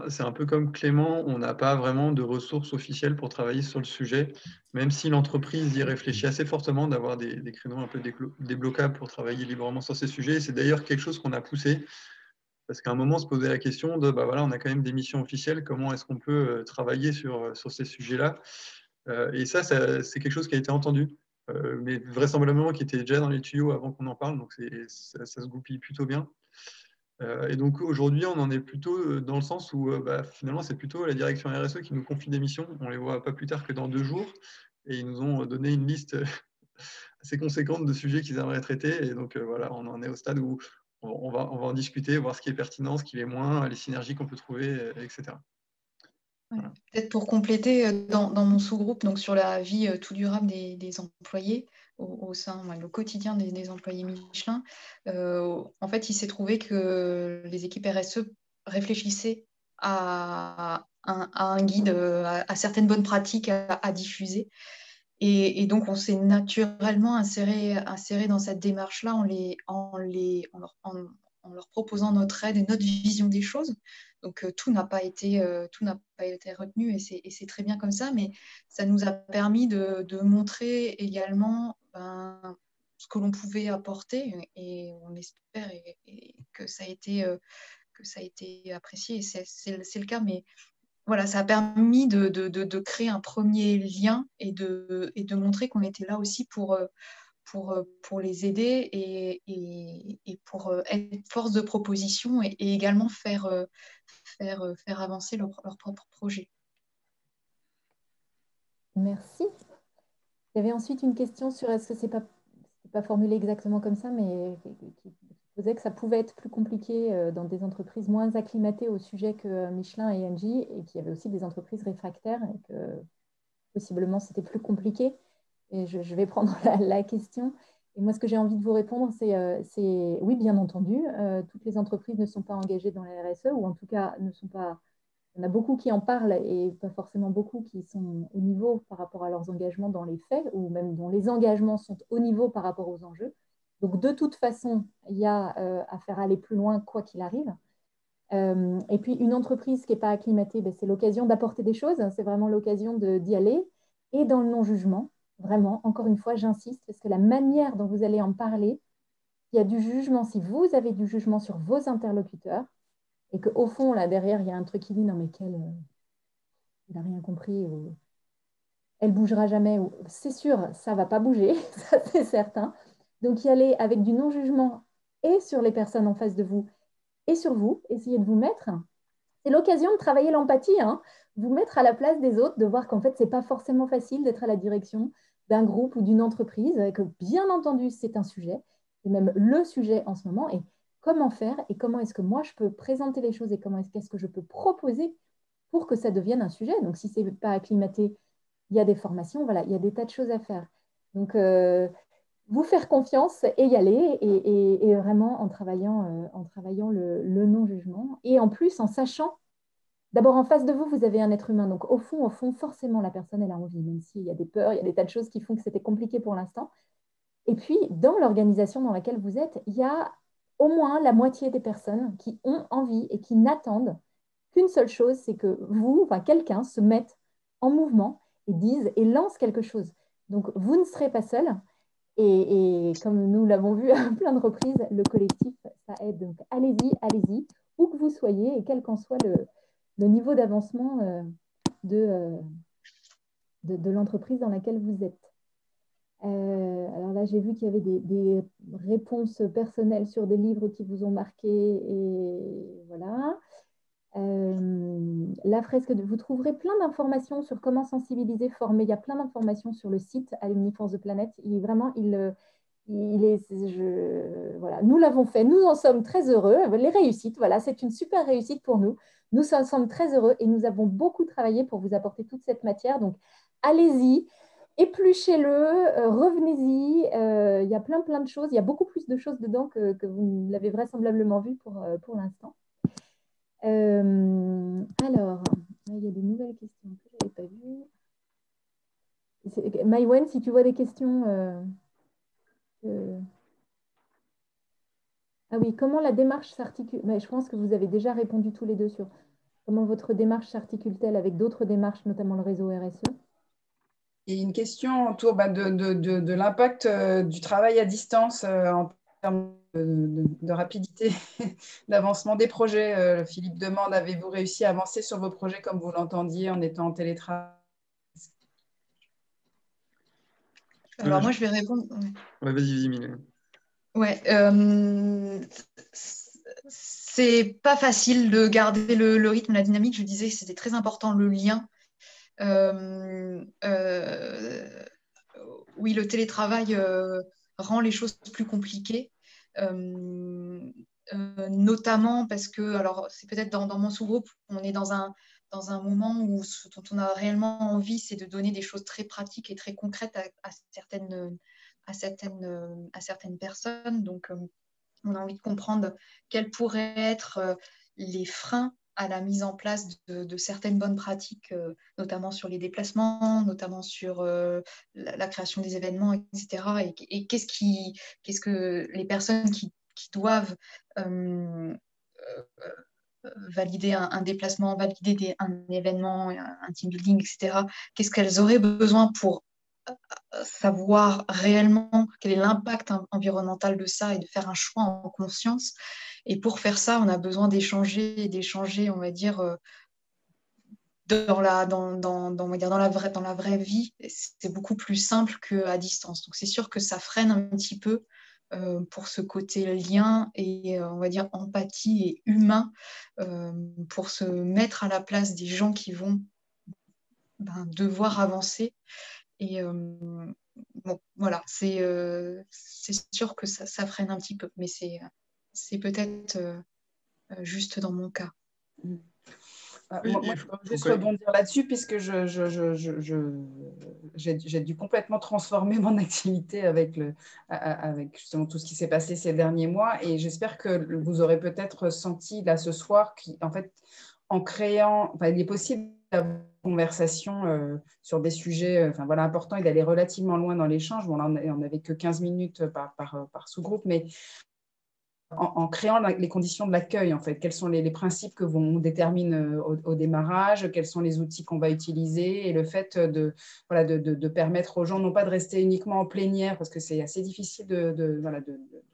c'est un peu comme Clément, on n'a pas vraiment de ressources officielles pour travailler sur le sujet, même si l'entreprise y réfléchit assez fortement d'avoir des créneaux un peu débloquables pour travailler librement sur ces sujets. C'est d'ailleurs quelque chose qu'on a poussé. Parce qu'à un moment, on se posait la question de, bah voilà, on a quand même des missions officielles, comment est-ce qu'on peut travailler sur ces sujets-là? Et ça, c'est quelque chose qui a été entendu, mais vraisemblablement qui était déjà dans les tuyaux avant qu'on en parle, donc ça se goupille plutôt bien. Et donc aujourd'hui, on en est plutôt dans le sens où bah, finalement, c'est plutôt la direction RSE qui nous confie des missions. On les voit pas plus tard que dans 2 jours, et ils nous ont donné une liste assez conséquente de sujets qu'ils aimeraient traiter. Et donc voilà, on en est au stade où on va en discuter, voir ce qui est pertinent, ce qui est moins, les synergies qu'on peut trouver, etc. Ouais. Peut-être pour compléter, dans mon sous-groupe, donc sur la vie tout durable des employés, au sein, le quotidien des employés Michelin, en fait, il s'est trouvé que les équipes RSE réfléchissaient à un guide, à certaines bonnes pratiques à diffuser. Et donc, on s'est naturellement inséré dans cette démarche-là en leur proposant notre aide et notre vision des choses. Donc, tout n'a pas été retenu et c'est très bien comme ça, mais ça nous a permis de montrer également ce que l'on pouvait apporter et on espère que ça a été apprécié et c'est le cas, mais voilà, ça a permis de créer un premier lien et de montrer qu'on était là aussi pour les aider et pour être force de proposition et également faire avancer leur propre projet. Merci. Il y avait ensuite une question sur, est-ce que c'est pas formulé exactement comme ça, mais qui posait que ça pouvait être plus compliqué dans des entreprises moins acclimatées au sujet que Michelin et Engie, et qu'il y avait aussi des entreprises réfractaires, et que possiblement c'était plus compliqué. Et je vais prendre la question. Et moi, ce que j'ai envie de vous répondre, c'est oui, bien entendu, toutes les entreprises ne sont pas engagées dans la RSE, ou en tout cas ne sont pas. Il y en a beaucoup qui en parlent et pas forcément beaucoup qui sont au niveau par rapport à leurs engagements dans les faits, ou même dont les engagements sont au niveau par rapport aux enjeux. Donc, de toute façon, il y a à faire aller plus loin, quoi qu'il arrive. Et puis, une entreprise qui n'est pas acclimatée, ben, c'est l'occasion d'apporter des choses, c'est vraiment l'occasion d'y aller. Et dans le non-jugement, vraiment, encore une fois, j'insiste, parce que la manière dont vous allez en parler, il y a du jugement, si vous avez du jugement sur vos interlocuteurs, et qu'au fond, là, derrière, il y a un truc qui dit, non, mais il n'a rien compris, ou elle bougera jamais, ou c'est sûr, ça ne va pas bouger, ça c'est certain. Donc, y aller avec du non-jugement et sur les personnes en face de vous, et sur vous, essayez de vous mettre. C'est l'occasion de travailler l'empathie, hein. Vous mettre à la place des autres, de voir qu'en fait, ce n'est pas forcément facile d'être à la direction d'un groupe ou d'une entreprise, et que bien entendu, c'est un sujet, c'est même le sujet en ce moment, et comment faire, et comment est-ce que moi, je peux présenter les choses, et qu'est-ce que je peux proposer pour que ça devienne un sujet. Donc, si ce n'est pas acclimaté, il y a des formations, voilà, il y a des tas de choses à faire. Donc, vous faire confiance et y aller, et vraiment en travaillant le non-jugement. Et en plus, en sachant, d'abord en face de vous, vous avez un être humain. Donc au fond, forcément, la personne, elle a envie, même s'il y a des peurs, il y a des tas de choses qui font que c'était compliqué pour l'instant. Et puis, dans l'organisation dans laquelle vous êtes, il y a au moins la moitié des personnes qui ont envie et qui n'attendent qu'une seule chose, c'est que vous, enfin quelqu'un, se mette en mouvement et dise et lance quelque chose. Donc, vous ne serez pas seul. Et comme nous l'avons vu à plein de reprises, le collectif, ça aide. Donc, allez-y, où que vous soyez et quel qu'en soit le niveau d'avancement de l'entreprise dans laquelle vous êtes. Alors là, j'ai vu qu'il y avait des réponses personnelles sur des livres qui vous ont marqué. Et voilà. La fresque, vous trouverez plein d'informations sur comment sensibiliser, former. Il y a plein d'informations sur le site Alumni Force the Planet. Voilà. Nous l'avons fait, nous en sommes très heureux. Les réussites, voilà, c'est une super réussite pour nous. Nous en sommes très heureux et nous avons beaucoup travaillé pour vous apporter toute cette matière. Donc, allez-y, épluchez-le, revenez-y. Il y a plein de choses. Il y a beaucoup plus de choses dedans que vous l'avez vraisemblablement vu pour l'instant. Alors, il y a des nouvelles questions que je n'avais pas vues. Maïwen, si tu vois des questions... Ah oui, comment la démarche s'articule? Je pense que vous avez déjà répondu tous les deux sur comment votre démarche s'articule-t-elle avec d'autres démarches, notamment le réseau RSE? Et une question autour de l'impact du travail à distance en termes de rapidité d'avancement des projets. Philippe demande, avez-vous réussi à avancer sur vos projets comme vous l'entendiez en étant en télétravail? Alors moi, je vais répondre. Ouais, vas-y, Mylène. Ouais, c'est pas facile de garder le rythme, la dynamique. Je disais que c'était très important le lien. Oui, le télétravail rend les choses plus compliquées, notamment parce que, alors c'est peut-être dans mon sous-groupe, on est dans un moment où ce dont on a réellement envie, c'est de donner des choses très pratiques et très concrètes à certaines personnes. Donc, on a envie de comprendre quels pourraient être les freins à la mise en place de certaines bonnes pratiques, notamment sur les déplacements, notamment sur la création des événements, etc. Et qu'est-ce que les personnes qui doivent valider un déplacement, valider un événement, un team building, etc., qu'est-ce qu'elles auraient besoin pour savoir réellement quel est l'impact environnemental de ça et de faire un choix en conscience. Et pour faire ça, on a besoin d'échanger, on va dire, dans la vraie vie. C'est beaucoup plus simple qu'à distance. Donc c'est sûr que ça freine un petit peu pour ce côté lien et on va dire empathie et humain, pour se mettre à la place des gens qui vont devoir avancer. Et bon, voilà, c'est sûr que ça freine un petit peu, mais c'est peut-être juste dans mon cas. Oui, moi, je peux juste rebondir là-dessus, puisque j'ai dû complètement transformer mon activité avec justement tout ce qui s'est passé ces derniers mois. Et j'espère que vous aurez peut-être senti là ce soir qu'en fait, en créant, il est possible d'avoir une conversation sur des sujets voilà, importants et d'aller relativement loin dans l'échange. Bon, là, on n'avait que 15 minutes par sous-groupe, mais en créant les conditions de l'accueil, en fait. Quels sont les principes que on détermine au démarrage, quels sont les outils qu'on va utiliser, et le fait de permettre aux gens, non pas de rester uniquement en plénière, parce que c'est assez difficile de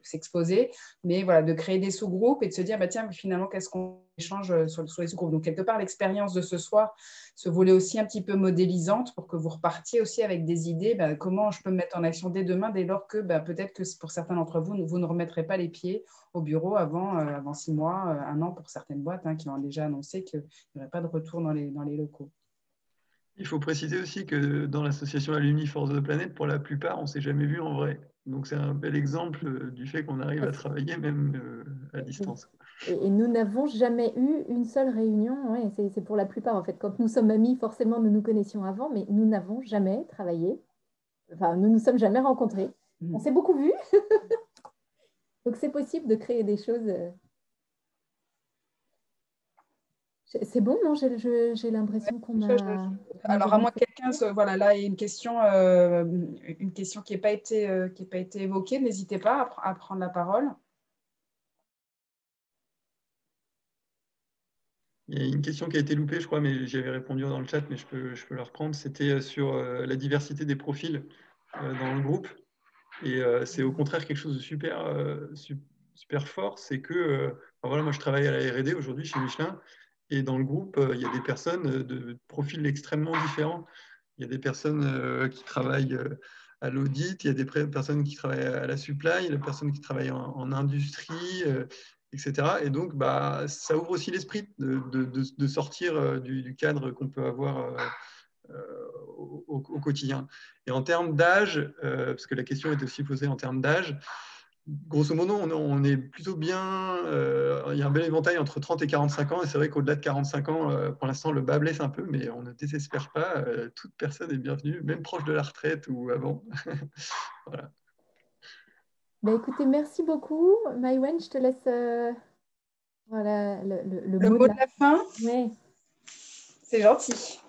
s'exposer, mais voilà, de créer des sous-groupes et de se dire, tiens, finalement, qu'est-ce qu'on échange sur les sous-groupes. Donc, quelque part, l'expérience de ce soir se voulait aussi un petit peu modélisante pour que vous repartiez aussi avec des idées, comment je peux me mettre en action dès demain, dès lors que peut-être que pour certains d'entre vous, vous ne remettrez pas les pieds au bureau avant 6 mois, 1 an pour certaines boîtes qui ont déjà annoncé qu'il n'y aurait pas de retour dans les locaux. Il faut préciser aussi que dans l'association Alumni Force de Planète, pour la plupart, on ne s'est jamais vu en vrai. Donc c'est un bel exemple du fait qu'on arrive à travailler même à distance. Et nous n'avons jamais eu une seule réunion. Ouais, c'est pour la plupart, en fait. Quand nous sommes amis, forcément, nous nous connaissions avant, mais nous n'avons jamais travaillé. Enfin, nous ne nous sommes jamais rencontrés. On s'est beaucoup vus. Donc, c'est possible de créer des choses. C'est bon, non? J'ai l'impression qu'on a... Alors, à moins que quelqu'un... Voilà, là, il y a une question qui n'a pas été évoquée. N'hésitez pas à prendre la parole. Il y a une question qui a été loupée, je crois, mais j'y avais répondu dans le chat, mais je peux la reprendre. C'était sur la diversité des profils dans le groupe. Et c'est au contraire quelque chose de super fort. C'est que, voilà, moi, je travaille à la R&D aujourd'hui chez Michelin. Et dans le groupe, il y a des personnes de profils extrêmement différents. Il y a des personnes qui travaillent à l'audit, il y a des personnes qui travaillent à la supply, il y a des personnes qui travaillent en industrie, etc. Et donc, ça ouvre aussi l'esprit de sortir du cadre qu'on peut avoir au quotidien. Et en termes d'âge, parce que la question est aussi posée en termes d'âge, grosso modo, on est plutôt bien. Il y a un bel éventail entre 30 et 45 ans. Et c'est vrai qu'au-delà de 45 ans, pour l'instant, le bas blesse un peu, mais on ne désespère pas. Toute personne est bienvenue, même proche de la retraite ou avant. Voilà. Écoutez, merci beaucoup. Maïwen, je te laisse voilà, le mot de la fin. Ouais. C'est gentil.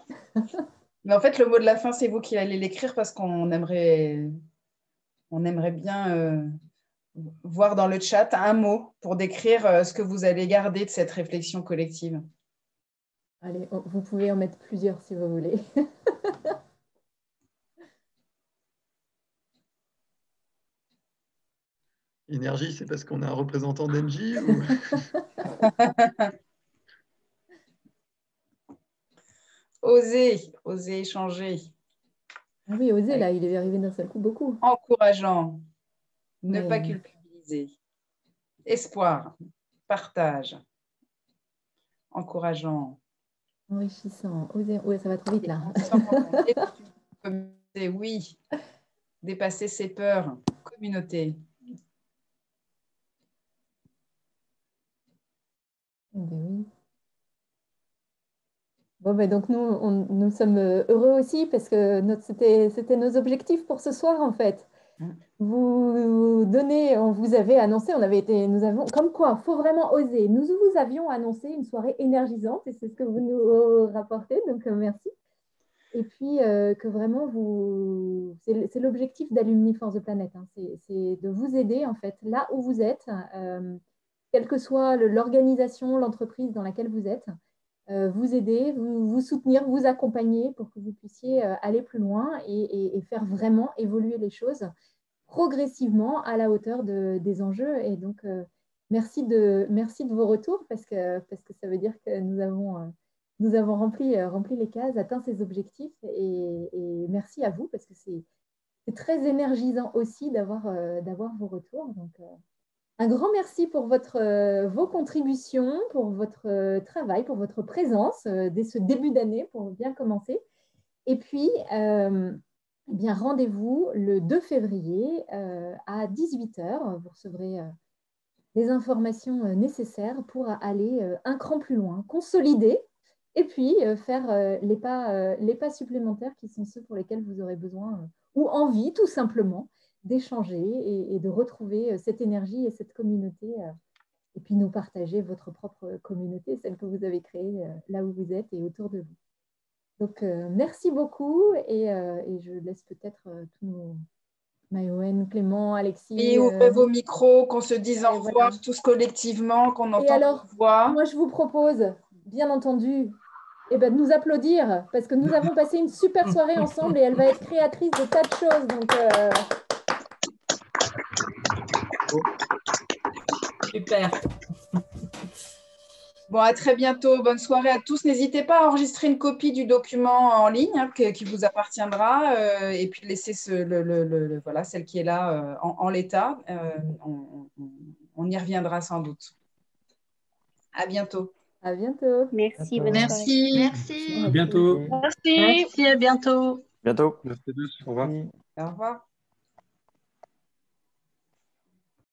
Mais en fait, le mot de la fin, c'est vous qui allez l'écrire parce qu'on aimerait bien voir dans le chat un mot pour décrire ce que vous allez garder de cette réflexion collective. Allez, vous pouvez en mettre plusieurs si vous voulez. Énergie, c'est parce qu'on a un représentant d'Engie ou... Oser échanger. Ah oui, oser, là, il est arrivé d'un seul coup beaucoup. Encourageant, ne Oui. pas culpabiliser. Espoir, partage. Encourageant. Enrichissant. Oser. Ouais, ça va trop vite là. Oui. Dépasser ses peurs. Communauté. Ben oui. Bon, ben donc nous sommes heureux aussi parce que c'était nos objectifs pour ce soir en fait. Vous donnez, on vous avait annoncé, nous avons, comme quoi, faut vraiment oser. Nous vous avions annoncé une soirée énergisante et c'est ce que vous nous rapportez, donc merci. Et puis que vraiment c'est l'objectif d'Alumni Force the Planet, hein, c'est de vous aider en fait là où vous êtes, quelle que soit l'organisation, l'entreprise dans laquelle vous êtes. Vous aider, vous soutenir, vous accompagner pour que vous puissiez aller plus loin et faire vraiment évoluer les choses progressivement à la hauteur des enjeux. Et donc, merci de vos retours parce que ça veut dire que nous avons rempli les cases, atteint ces objectifs. Et merci à vous parce que c'est très énergisant aussi d'avoir vos retours. Donc, un grand merci pour vos contributions, pour votre travail, pour votre présence dès ce début d'année pour bien commencer. Et puis, eh bien, rendez-vous le 2 février à 18 h. Vous recevrez les informations nécessaires pour aller un cran plus loin, consolider et puis faire les pas supplémentaires qui sont ceux pour lesquels vous aurez besoin ou envie tout simplement d'échanger et de retrouver cette énergie et cette communauté et puis nous partager votre propre communauté, celle que vous avez créée là où vous êtes et autour de vous. Donc, merci beaucoup et je laisse peut-être tous nos Maëwen, Clément, Alexis. Et ouvrez vos micros, qu'on se dise au revoir voilà. tous collectivement, qu'on entende et alors, vos voix. Moi, je vous propose, bien entendu, de nous applaudir parce que nous avons passé une super soirée ensemble et elle va être créatrice de tas de choses. Donc, Super. Bon, à très bientôt. Bonne soirée à tous. N'hésitez pas à enregistrer une copie du document en ligne qui vous appartiendra et puis laisser voilà, celle qui est là en l'état. On y reviendra sans doute. À bientôt. À bientôt. Merci. Merci. Merci. À bientôt. Merci. À bientôt. Bientôt. Merci à tous. Au revoir. Au revoir.